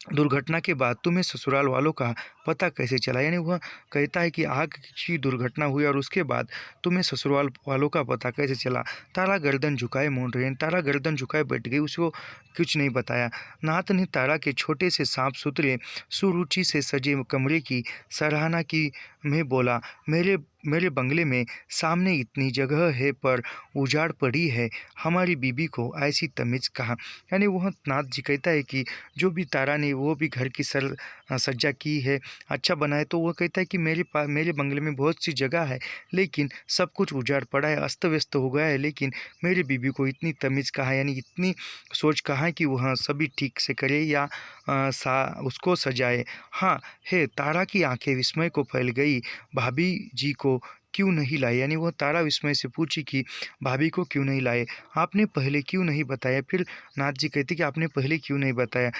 दुर्घटना के बाद तुम्हें ससुराल वालों का पता कैसे चला? यानी वह कहता है कि आग की दुर्घटना हुई और उसके बाद तुम्हें ससुराल वालों का पता कैसे चला? तारा गर्दन झुकाए मौन रही। तारा गर्दन झुकाए बैठ गई, उसको कुछ नहीं बताया। नाथ ने तारा के छोटे से साफ सुथरे सुरुचि से सजे कमरे की सराहना की में बोला, मेरे मेरे बंगले में सामने इतनी जगह है पर उजाड़ पड़ी है, हमारी बीबी को ऐसी तमीज़ कहाँ? यानी वह नाथ जी कहता है कि जो भी तारा ने वो भी घर की सज्जा की है, अच्छा बना है, तो वो कहता है कि मेरे बंगले में बहुत सी जगह है, लेकिन सब कुछ उजाड़ पड़ा है, अस्त व्यस्त हो गया है, लेकिन मेरी बीबी को इतनी तमीज़ कहाँ है, यानी इतनी सोच कहाँ कि वह सभी ठीक से करे या उसको सजाए। हाँ है। तारा की आंखें विस्मय को फैल गई। भाभी जी को क्यों नहीं लाए? यानी वह तारा विस्मय से पूछी कि भाभी को क्यों नहीं लाए, आपने पहले क्यों नहीं बताया? फिर नाथ जी कहते कि आपने पहले क्यों नहीं बताया?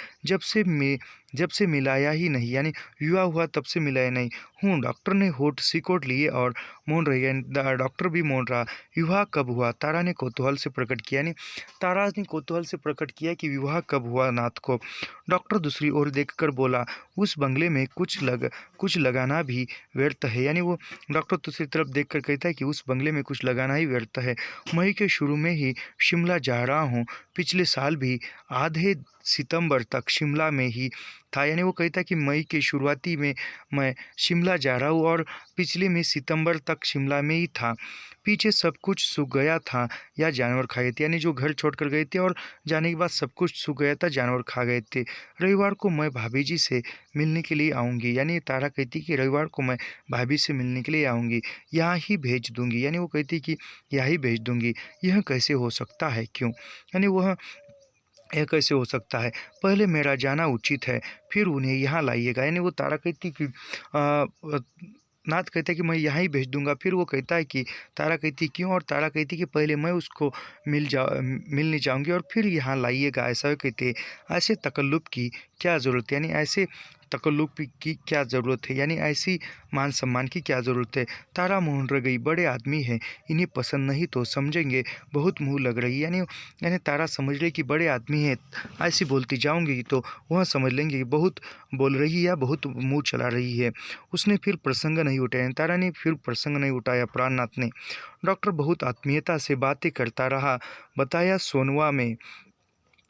जब से मिलाया ही नहीं, यानी विवाह हुआ तब से मिलाया नहीं हूँ। डॉक्टर ने होठ सिकोड़ लिए और मौन रह गया। डॉक्टर भी मौन रहा। विवाह कब हुआ? तारा ने कौतूहल से प्रकट किया, यानी तारा ने कौतूहल से प्रकट किया कि विवाह कब हुआ नाथ को। डॉक्टर दूसरी ओर देखकर बोला, उस बंगले में कुछ लगाना भी व्यर्थ है। यानी वो डॉक्टर दूसरी तरफ देखकर कहता है कि उस बंगले में कुछ लगाना ही व्यर्थ है। मई के शुरू में ही शिमला जा रहा हूँ। पिछले साल भी आधे सितंबर तक शिमला में ही था। यानी वो कहता है कि मई के शुरुआती में मैं शिमला जा रहा हूँ और पिछले में सितंबर तक शिमला में ही था। पीछे सब कुछ सूख गया था या जानवर खा गए थे, यानी जो घर छोड़कर गए थे और जाने के बाद सब कुछ सूख गया था, जानवर खा गए थे। रविवार को मैं भाभी जी से मिलने के लिए आऊँगी, यानी तारा कहती कि रविवार को मैं भाभी से मिलने के लिए आऊँगी, यहाँ ही भेज दूँगी। यानी वो कहती कि यहाँ ही भेज दूँगी। यह कैसे हो सकता है? क्यों? यानी वह यह कैसे हो सकता है? पहले मेरा जाना उचित है, फिर उन्हें यहाँ लाइएगा। यानी वो तारा कहती कि नाथ कहता है कि मैं यहाँ ही भेज दूँगा। फिर वो कहता है कि तारा कहती क्यों? और तारा कहती कि पहले मैं उसको मिलने जाऊँगी और फिर यहाँ लाइएगा। ऐसा कहते, ऐसे तकल्लुफ़ की क्या ज़रूरत है? यानी ऐसे तकल्लुफ़ की क्या ज़रूरत है? यानी ऐसी मान सम्मान की क्या ज़रूरत है? तारा मोहन रह गई, बड़े आदमी हैं, इन्हें पसंद नहीं तो समझेंगे बहुत मुँह लग रही। यानी तारा समझ रही कि बड़े आदमी हैं, ऐसी बोलती जाऊँगी तो वह समझ लेंगे कि बहुत बोल रही है या बहुत मुँह चला रही है। उसने फिर प्रसंग नहीं उठाया। तारा ने फिर प्रसंग नहीं उठाया। प्राणनाथ ने। डॉक्टर बहुत आत्मीयता से बातें करता रहा। बताया, सोनवा में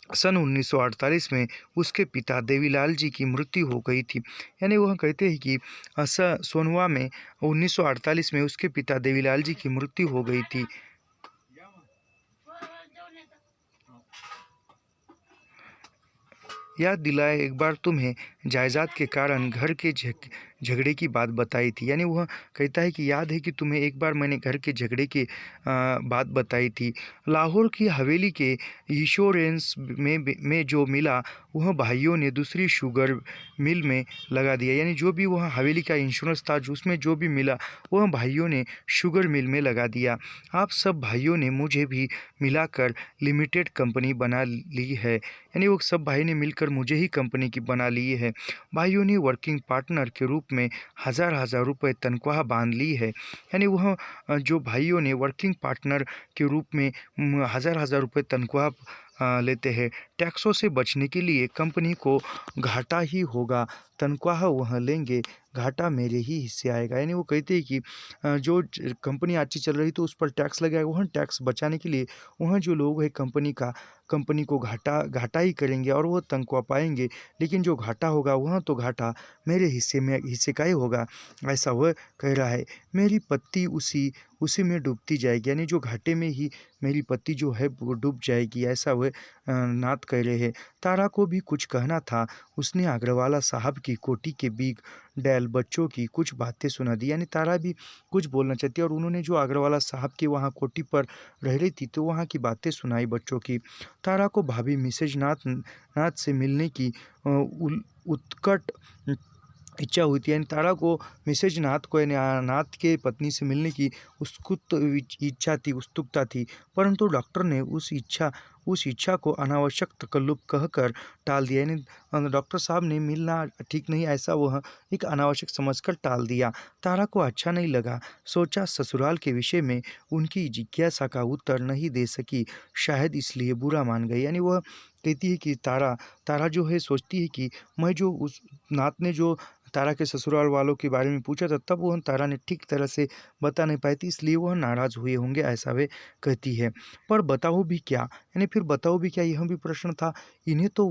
सन 1948 में उसके पिता देवीलाल जी की मृत्यु हो गई थी। यानी वह कहते हैं कि सोनवा में 1948 में उसके पिता देवीलाल जी की मृत्यु हो गई थी। याद दिलाए, एक बार तुम्हें जायदाद के कारण घर के झगड़े की बात बताई थी। यानी वह कहता है कि याद है कि तुम्हें एक बार मैंने घर के झगड़े की बात बताई थी। लाहौर की हवेली के इंश्योरेंस में जो मिला वह भाइयों ने दूसरी शुगर मिल में लगा दिया। यानी जो भी वह हवेली का इंश्योरेंस था उसमें जो भी मिला वह भाइयों ने शुगर मिल में लगा दिया। आप सब भाइयों ने मुझे भी मिलाकर लिमिटेड कंपनी बना ली है। यानी वो सब भाई ने मिलकर मुझे ही कंपनी की बना ली है। भाइयों ने वर्किंग पार्टनर के रूप में हज़ार हज़ार रुपये तनख्वाह बांध ली है। यानी वह जो भाइयों ने वर्किंग पार्टनर के रूप में हज़ार हज़ार रुपये तनख्वाह लेते हैं। टैक्सों से बचने के लिए कंपनी को घाटा ही होगा, तनख्वाह वह लेंगे, घाटा मेरे ही हिस्से आएगा। यानी वो कहते हैं कि जो कंपनी अच्छी चल रही तो उस पर टैक्स लगाएगा, वह टैक्स बचाने के लिए वहाँ जो लोग हैं कंपनी को घाटा ही करेंगे और वो तनख्वाह पाएंगे, लेकिन जो घाटा होगा वहाँ तो घाटा मेरे हिस्से का ही होगा, ऐसा वह कह रहा है। मेरी पत्ती उसी उसी में डूबती जाएगी, यानी जो घाटे में ही मेरी पत्ती जो है वो डूब जाएगी, ऐसा वह नात कह रहे हैं। तारा को भी कुछ कहना था। उसने अग्रवाला साहब की कोठी के बीग डैल बच्चों की कुछ बातें सुना दी, यानी तारा भी कुछ बोलना चाहती है और उन्होंने जो अग्रवाला साहब की वहाँ कोठी पर रह रही थी तो वहाँ की बातें सुनाई बच्चों की। तारा को भाभी मिसेज नाथ नाथ से मिलने की उत्कट इच्छा हुई थी, यानी तारा को मिसेज नाथ को यानी नाथ के पत्नी से मिलने की इच्छा थी, उत्सुकता थी। परंतु डॉक्टर ने उस इच्छा को अनावश्यक तकल्लुफ़ कहकर टाल दिया, यानी डॉक्टर साहब ने मिलना ठीक नहीं ऐसा वह एक अनावश्यक समझकर टाल दिया। तारा को अच्छा नहीं लगा। सोचा ससुराल के विषय में उनकी जिज्ञासा का उत्तर नहीं दे सकी, शायद इसलिए बुरा मान गई। यानी वह कहती है कि तारा तारा जो है सोचती है कि मैं जो उस नात ने जो तारा के ससुराल वालों के बारे में पूछा था तब वह तारा ने ठीक तरह से बता नहीं पाई थी, इसलिए वह नाराज़ हुए होंगे, ऐसा वे कहती है। पर बताओ भी क्या, यानी फिर बताओ भी क्या, यह भी प्रश्न था। इन्हें तो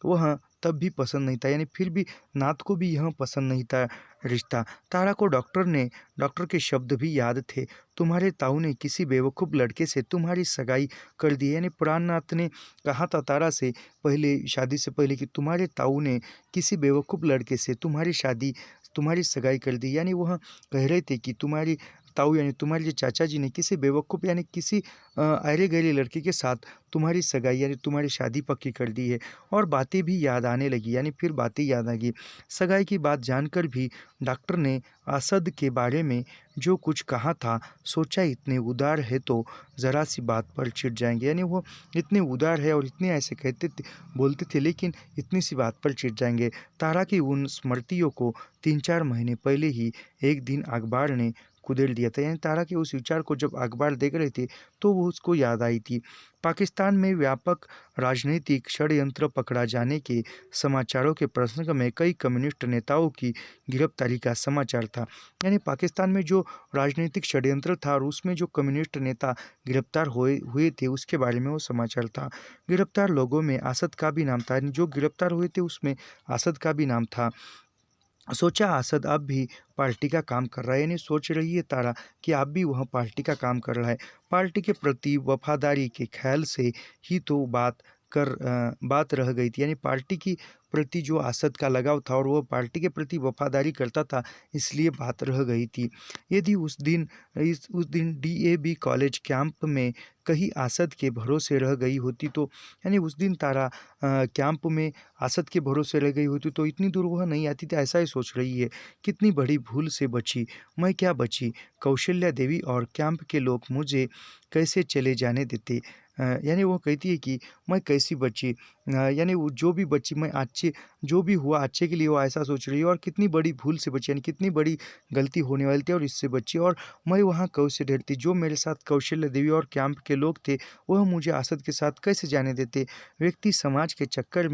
वह तब भी पसंद नहीं था, यानी फिर भी नात को भी यह पसंद नहीं था रिश्ता। तारा को डॉक्टर के शब्द भी याद थे। तुम्हारे ताऊ ने किसी बेवकूफ़ लड़के से तुम्हारी सगाई कर दी, यानी प्राणनाथ ने कहा था तारा से पहले, शादी से पहले, कि तुम्हारे ताऊ ने किसी बेवकूफ़ लड़के से तुम्हारी सगाई कर दी। यानी वह कह रहे थे कि तुम्हारी ताऊ यानी तुम्हारे जो चाचा जी ने किसी बेवकूफ़ यानी किसी अरे-गरे लड़के के साथ तुम्हारी सगाई यानी तुम्हारी शादी पक्की कर दी है। और बातें भी याद आने लगी, यानी फिर बातें याद आ गई। सगाई की बात जानकर भी डॉक्टर ने असद के बारे में जो कुछ कहा था, सोचा इतने उदार है तो ज़रा सी बात पर चिढ़ जाएंगे, यानी वो इतने उदार है और इतने ऐसे बोलते थे, लेकिन इतनी सी बात पर चिढ़ जाएंगे। तारा की उन स्मृतियों को 3-4 महीने पहले ही एक दिन अखबार ने कुदेल दिया था, यानी तारा के उस विचार को जब अखबार देख रहे थे तो वो उसको याद आई थी। पाकिस्तान में व्यापक राजनीतिक षड्यंत्र पकड़ा जाने के समाचारों के प्रसंग में कई कम्युनिस्ट नेताओं की गिरफ्तारी का समाचार था, यानी पाकिस्तान में जो राजनीतिक षड्यंत्र था और उसमें जो कम्युनिस्ट नेता गिरफ्तार हुए थे उसके बारे में वो समाचार था। गिरफ्तार लोगों में असद का भी नाम था, यानी जो गिरफ्तार हुए थे उसमें असद का भी नाम था। सोचा असद अब भी पार्टी का काम कर रहा है, यानी सोच रही है तारा कि अब भी वह पार्टी का काम कर रहा है। पार्टी के प्रति वफादारी के ख्याल से ही तो बात रह गई थी, यानी पार्टी की प्रति जो असद का लगाव था और वह पार्टी के प्रति वफादारी करता था, इसलिए बात रह गई थी। यदि उस दिन डीएवी कॉलेज कैंप में कहीं असद के भरोसे रह गई होती तो, यानी उस दिन तारा कैंप में असद के भरोसे रह गई होती तो इतनी दूर वह नहीं आती थी, ऐसा ही सोच रही है। कितनी बड़ी भूल से बची, मैं क्या बची, कौशल्या देवी और कैंप के लोग मुझे कैसे चले जाने देते। यानी वो कहती है कि मैं कैसी बची, यानी वो जो भी बची मैं अच्छे, जो भी हुआ अच्छे के लिए वो ऐसा सोच रही है। और कितनी बड़ी भूल से बची, यानी कितनी बड़ी गलती होने वाली थी और इससे बची। और मैं वहाँ कैसे डरती, जो मेरे साथ कौशल्या देवी और कैंप के लोग थे वह मुझे असद के साथ कैसे जाने देते। व्यक्ति समाज के चक्कर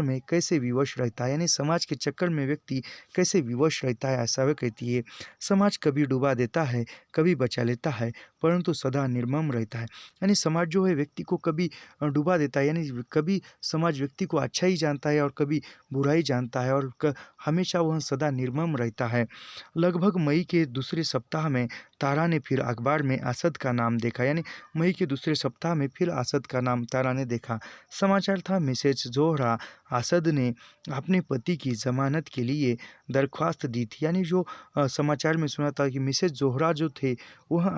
में कैसे विवश रहता है, यानी समाज के चक्कर में व्यक्ति कैसे विवश रहता है, ऐसा वह कहती है। समाज कभी डुबा देता है, कभी बचा लेता है, परंतु सदा निर्मम रहता है। यानी समाज जो है व्यक्ति को कभी डुबा देता है, यानी कभी समाज व्यक्ति को अच्छा ही जानता है और कभी बुरा ही जानता है, और हमेशा वह सदा निर्मम रहता है। लगभग मई के दूसरे सप्ताह में तारा ने फिर अखबार में असद का नाम देखा, यानी मई के दूसरे सप्ताह में फिर असद का नाम तारा ने देखा। समाचार था मिसेज जोहरा असद ने अपने पति की ज़मानत के लिए दरख्वास्त दी थी, यानी जो समाचार में सुना था कि मिसेज जोहरा जो थे वह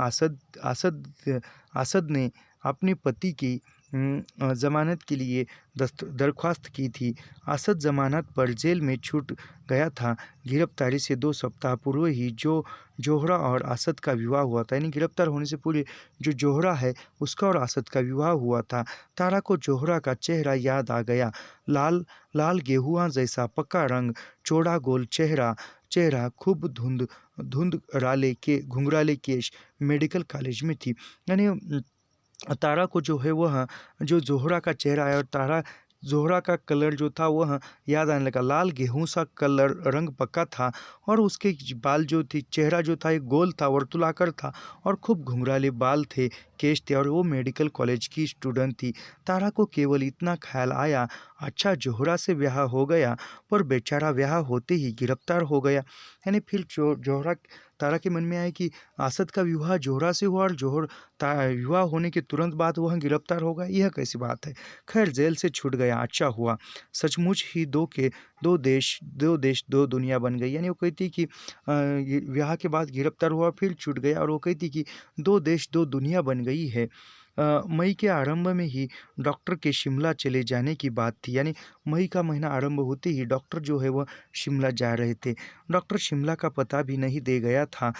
असद ने अपने पति की ज़मानत के लिए दरख्वास्त की थी। असद ज़मानत पर जेल में छूट गया था। गिरफ्तारी से 2 सप्ताह पूर्व ही जो जोहरा और असद का विवाह हुआ था, यानी गिरफ्तार होने से पूर्व जो जोहरा है उसका और असद का विवाह हुआ था। तारा को जोहरा का चेहरा याद आ गया। लाल लाल गेहुआ जैसा पक्का रंग, चौड़ा गोल चेहरा खूब धुंधराले के घुंघराले केश, मेडिकल कॉलेज में थी। यानी तारा को जो है वह जो ज़ोहरा का चेहरा है और तारा ज़ोहरा का कलर जो था वह याद आने लगा। लाल गेहूँ सा कलर रंग पक्का था और उसके बाल जो थी, चेहरा जो था एक गोल था, वर्तुलाकार था और खूब घुंघराले बाल थे, केश थे और वो मेडिकल कॉलेज की स्टूडेंट थी। तारा को केवल इतना ख्याल आया, अच्छा ज़ोहरा से ब्याह हो गया, पर बेचारा ब्याह होते ही गिरफ्तार हो गया। यानी फिर तारा के मन में आया कि असद का विवाह जोहरा से हुआ और विवाह होने के तुरंत बाद वह गिरफ्तार हो गया, यह कैसी बात है। खैर जेल से छूट गया, अच्छा हुआ। सचमुच ही दो देश दो दुनिया बन गई। यानी वो कहती कि विवाह के बाद गिरफ्तार हुआ, फिर छूट गया, और वो कहती कि दो देश दो दुनिया बन गई है। मई के आरंभ में ही डॉक्टर के शिमला चले जाने की बात थी। यानी मई का महीना आरंभ होते ही डॉक्टर जो है वह शिमला जा रहे थे। डॉक्टर शिमला का पता भी नहीं दे गया था।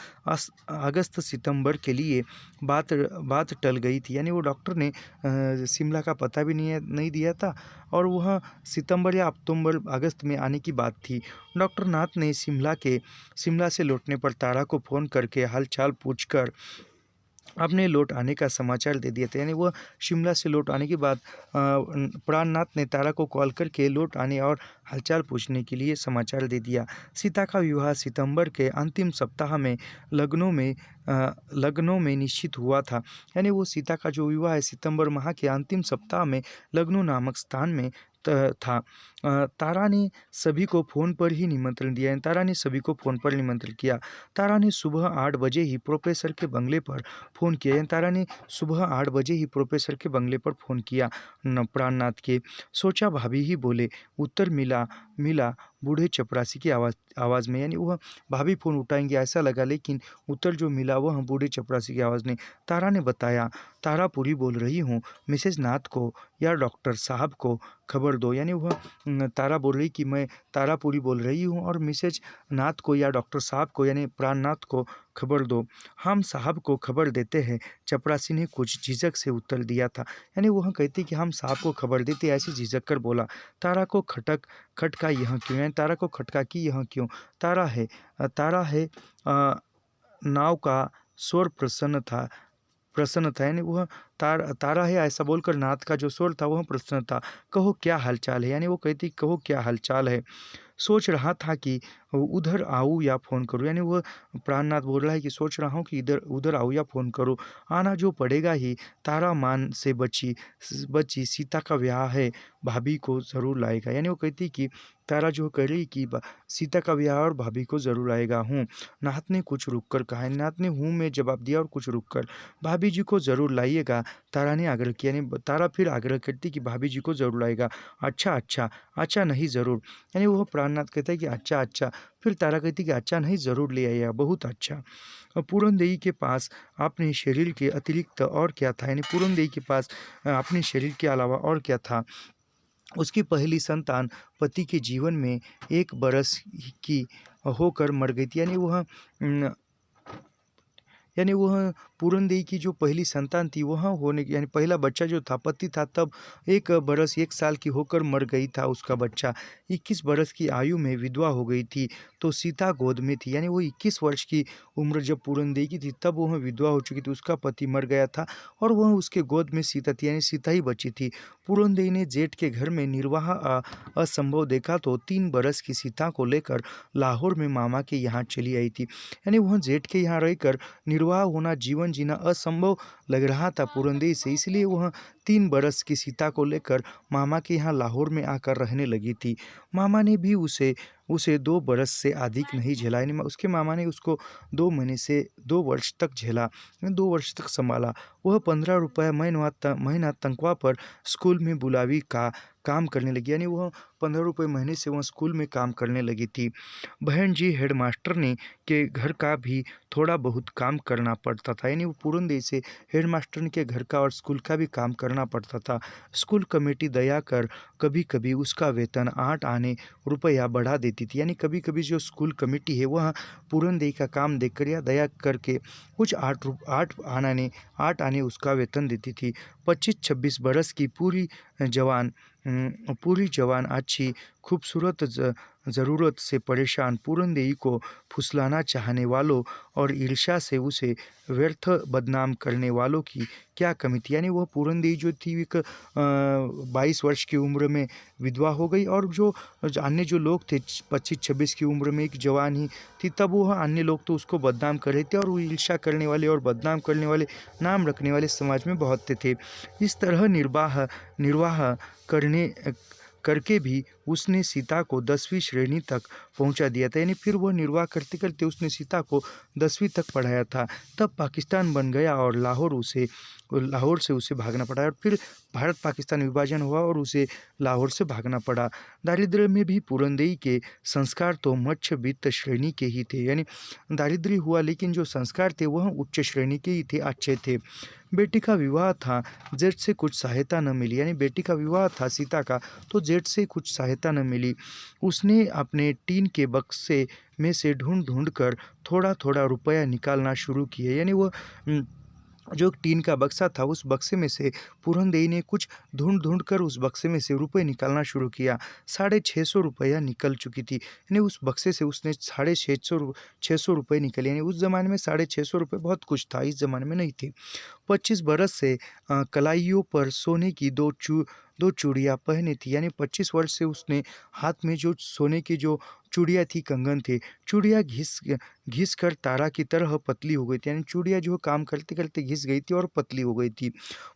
अगस्त सितंबर के लिए बात टल गई थी। यानी वो डॉक्टर ने शिमला का पता भी नहीं दिया था, और वह सितंबर या अक्टूबर अगस्त में आने की बात थी। डॉक्टर नाथ ने शिमला से लौटने पर तारा को फ़ोन करके हालचाल पूछकर अपने लौट आने का समाचार दे दिया था। यानी वह शिमला से लौट आने के बाद प्राणनाथ ने तारा को कॉल करके लौट आने और हालचाल पूछने के लिए समाचार दे दिया। सीता का विवाह सितंबर के अंतिम सप्ताह में लखनऊ में निश्चित हुआ था। यानी वो सीता का जो विवाह है सितंबर माह के अंतिम सप्ताह में लखनऊ नामक स्थान में था। तारा ने सभी को फ़ोन पर ही निमंत्रण दिया। तारा ने सभी को फ़ोन पर निमंत्रण किया। तारा ने सुबह 8 बजे ही प्रोफेसर के बंगले पर फ़ोन किया। तारा ने सुबह 8 बजे ही प्रोफेसर के बंगले पर फ़ोन किया प्राणनाथ के। सोचा भाभी ही बोले। उत्तर मिला बूढ़े चपरासी की आवाज़ में। यानी वह भाभी फ़ोन उठाएंगे ऐसा लगा, लेकिन उत्तर जो मिला वह बूढ़े चपरासी की आवाज़ में। तारा ने बताया, तारापुरी बोल रही हूँ, मिसेज नाथ को या डॉक्टर साहब को खबर दो। यानी वह तारा बोल रही कि मैं तारापुरी बोल रही हूँ और मिसेज नाथ को या डॉक्टर साहब को यानी प्राणनाथ को खबर दो। हम साहब को खबर देते हैं, चपरासी ने कुछ झिझक से उत्तर दिया था। यानी वह कहती कि हम साहब को खबर देते, ऐसे झिझक कर बोला। तारा को खटका यह क्यों, यानी तारा को खटका कि यह क्यों। तारा है नाव का स्वर प्रसन्न था। यानी वह तारा है ऐसा बोलकर नाथ का जो स्वर था वह प्रसन्न था। कहो क्या हालचाल है, यानी वो कहती कहो क्या हालचाल है। सोच रहा था कि उधर आऊँ या फ़ोन करूँ। यानी वह प्राणनाथ बोल रहा है कि सोच रहा हूँ कि उधर आऊँ या फ़ोन करूँ, आना जो पड़ेगा ही। तारा मान से बची सीता का ब्याह है, भाभी को ज़रूर लाएगा। यानी वो कहती कि तारा जो कह रही कि सीता का ब्याह और भाभी को ज़रूर लाएगा। हूँ, नाथ ने कुछ रुक कर कहा। नाथ ने हूँ में जवाब दिया और कुछ रुक कर। भाभी जी को ज़रूर लाइएगा, तारा ने आग्रह किया। यानी तारा फिर आग्रह करती कि भाभी जी को ज़रूर लाएगा। अच्छा नहीं ज़रूर। यानी वह प्राणनाथ कहता है कि अच्छा। फिर तारा कहती कि अच्छा नहीं ज़रूर ले आइएगा, बहुत अच्छा। पूरनदेवी के पास अपने शरीर के अतिरिक्त और क्या था। यानी पूरनदेवी के पास अपने शरीर के अलावा और क्या था। उसकी पहली संतान पति के जीवन में 1 बरस की होकर मर गई थी। यानी वह पूरनदेवी की जो पहली संतान थी वह होने की यानी पहला बच्चा जो था पति था तब 1 साल की होकर मर गई था उसका बच्चा। 21 बरस की आयु में विधवा हो गई थी, तो सीता गोद में थी। यानी वो 21 वर्ष की उम्र जब पूरनदेवी की थी तब वह विधवा हो चुकी थी, उसका पति मर गया था और वह उसके गोद में सीता थी, यानी सीता ही बची थी। पूरनदेवी ने जेठ के घर में निर्वाह असंभव देखा तो 3 बरस की सीता को लेकर लाहौर में मामा के यहाँ चली आई थी। यानी वह जेठ के यहाँ रहकर निर्वाह होना, जीवन जीना असंभव लग रहा था पूरनदेवी से, इसलिए वह 3 बरस की सीता को लेकर मामा के यहाँ लाहौर में आकर रहने लगी थी। मामा ने भी उसे 2 बरस से अधिक नहीं झेला। यानी उसके मामा ने उसको 2 महीने से 2 वर्ष तक झेला, 2 वर्ष तक संभाला। वह 15 रुपये महीना तनख्वाह पर स्कूल में बुलावी का काम करने लगी। यानी वह 15 रुपये महीने से वह स्कूल में काम करने लगी थी। बहन जी हेडमास्टर ने के घर का भी थोड़ा बहुत काम करना पड़ता था। यानी वो पूरनदेवी से हेडमास्टर के घर का और स्कूल का भी काम करना पड़ता था। स्कूल कमेटी दया कर कभी कभी उसका वेतन 8 आने रुपया बढ़ा देती थी। यानी कभी कभी जो स्कूल कमेटी है वह पूरनदेवी का काम देखकर या दया करके कुछ 8 आने उसका वेतन देती थी। 25-26 बरस की पूरी जवान अच्छी खूबसूरत ज़रूरत से परेशान पूरनदेवी को फुसलाना चाहने वालों और ईर्ष्या से उसे व्यर्थ बदनाम करने वालों की क्या कमी थी। यानी वह पूरनदेवी जो थी एक 22 वर्ष की उम्र में विधवा हो गई और जो अन्य जो लोग थे 25-26 की उम्र में एक जवान ही थी, तब वह अन्य लोग तो उसको बदनाम कर रहे थे और वो ईर्ष्या करने वाले और बदनाम करने वाले, नाम रखने वाले समाज में बहुत थे। इस तरह निर्वाह करके भी उसने सीता को 10वीं श्रेणी तक पहुंचा दिया था, यानी फिर वह निर्वाह करते करते उसने सीता को 10वीं तक पढ़ाया था। तब पाकिस्तान बन गया और लाहौर से उसे भागना पड़ा, और फिर भारत पाकिस्तान विभाजन हुआ और उसे लाहौर से भागना पड़ा। दारिद्र्य में भी पूरनदेई के संस्कार तो मध्यवित्त श्रेणी के ही थे, यानी दारिद्र्य हुआ लेकिन जो संस्कार थे वह उच्च श्रेणी के ही थे, अच्छे थे। बेटी का विवाह था, जेठ से कुछ सहायता न मिली, यानी बेटी का विवाह था सीता का, तो जेठ से कुछ सहायता न मिली। उसने अपने टीन के बक्से में से ढूंढ ढूंढ कर थोड़ा थोड़ा रुपया निकालना शुरू किए, यानी वो जो टीन का बक्सा था उस बक्से में से पूरनदेई ने कुछ ढूंढ ढूंढ कर उस बक्से में से रुपए निकालना शुरू किया। 650 रुपया निकल चुकी थी, यानी उस बक्से से उसने 650 रुपये निकले, यानी उस ज़माने में 650 रुपये बहुत कुछ था, इस ज़माने में नहीं थे। 25 बरस से कलाइयों पर सोने की दो चूड़ियाँ पहनी थी, यानी 25 वर्ष से उसने हाथ में जो सोने की जो चूड़ियाँ थी, कंगन थे, चूड़ियाँ घिस कर तारा की तरह पतली हो गई थी, यानी चूड़ियाँ जो काम करते करते घिस गई थी और पतली हो गई थी।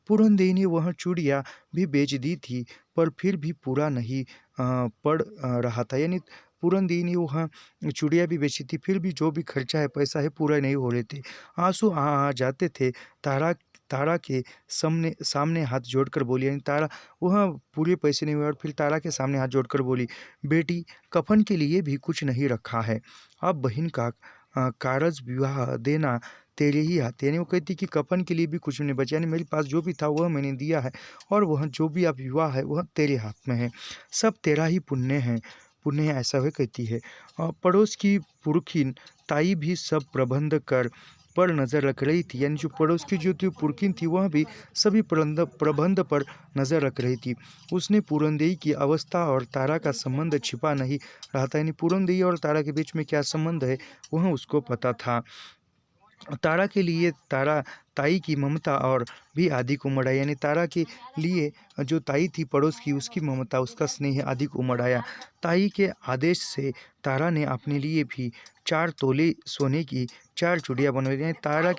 पूरनदेई ने वह चूड़ियाँ भी बेच दी थी, पर फिर भी पूरा नहीं पड़ रहा था, यानी पूरनदेई ने वह चूड़ियाँ भी बेची थी, फिर भी जो भी खर्चा है, पैसा है, पूरा नहीं हो रहे थे। आंसू आ जाते थे। तारा तारा के सामने हाथ जोड़कर बोली, यानी तारा, वह पूरे पैसे नहीं हुए और फिर तारा के सामने हाथ जोड़कर बोली, बेटी, कफन के लिए भी कुछ नहीं रखा है, अब बहन का कारज विवाह देना तेरे ही हाथ है, यानी वो कहती कि कफन के लिए भी कुछ नहीं बचा, यानी मेरे पास जो भी था वह मैंने दिया है, और वह जो भी अब विवाह है वह तेरे हाथ में है, सब तेरा ही पुण्य है, ऐसा वह कहती है। पड़ोस की पुरखिन ताई भी सब प्रबंध पर नज़र रख रही थी, यानी जो पड़ोस की जो थी पुरखिन थी वह भी सभी प्रबंध पर नज़र रख रही थी। उसने पूरनदेई की अवस्था और तारा का संबंध छिपा नहीं रहा था, यानी पूरनदेई और तारा के बीच में क्या संबंध है वह उसको पता था। तारा के लिए ताई की ममता और भी अधिक उमड़ आई, यानी तारा के लिए जो ताई थी पड़ोस की, उसकी ममता, उसका स्नेह अधिक उमड़ आया। ताई के आदेश से तारा ने अपने लिए भी 4 तोले सोने की 4 चूड़ियाँ बनवाई, यानी ताई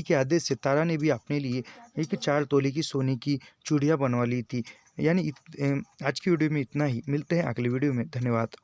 के आदेश से तारा ने भी अपने लिए एक 4 तोले की सोने की चूड़ियाँ बनवा ली थी। यानी आज की वीडियो में इतना ही, मिलते हैं अगली वीडियो में, धन्यवाद।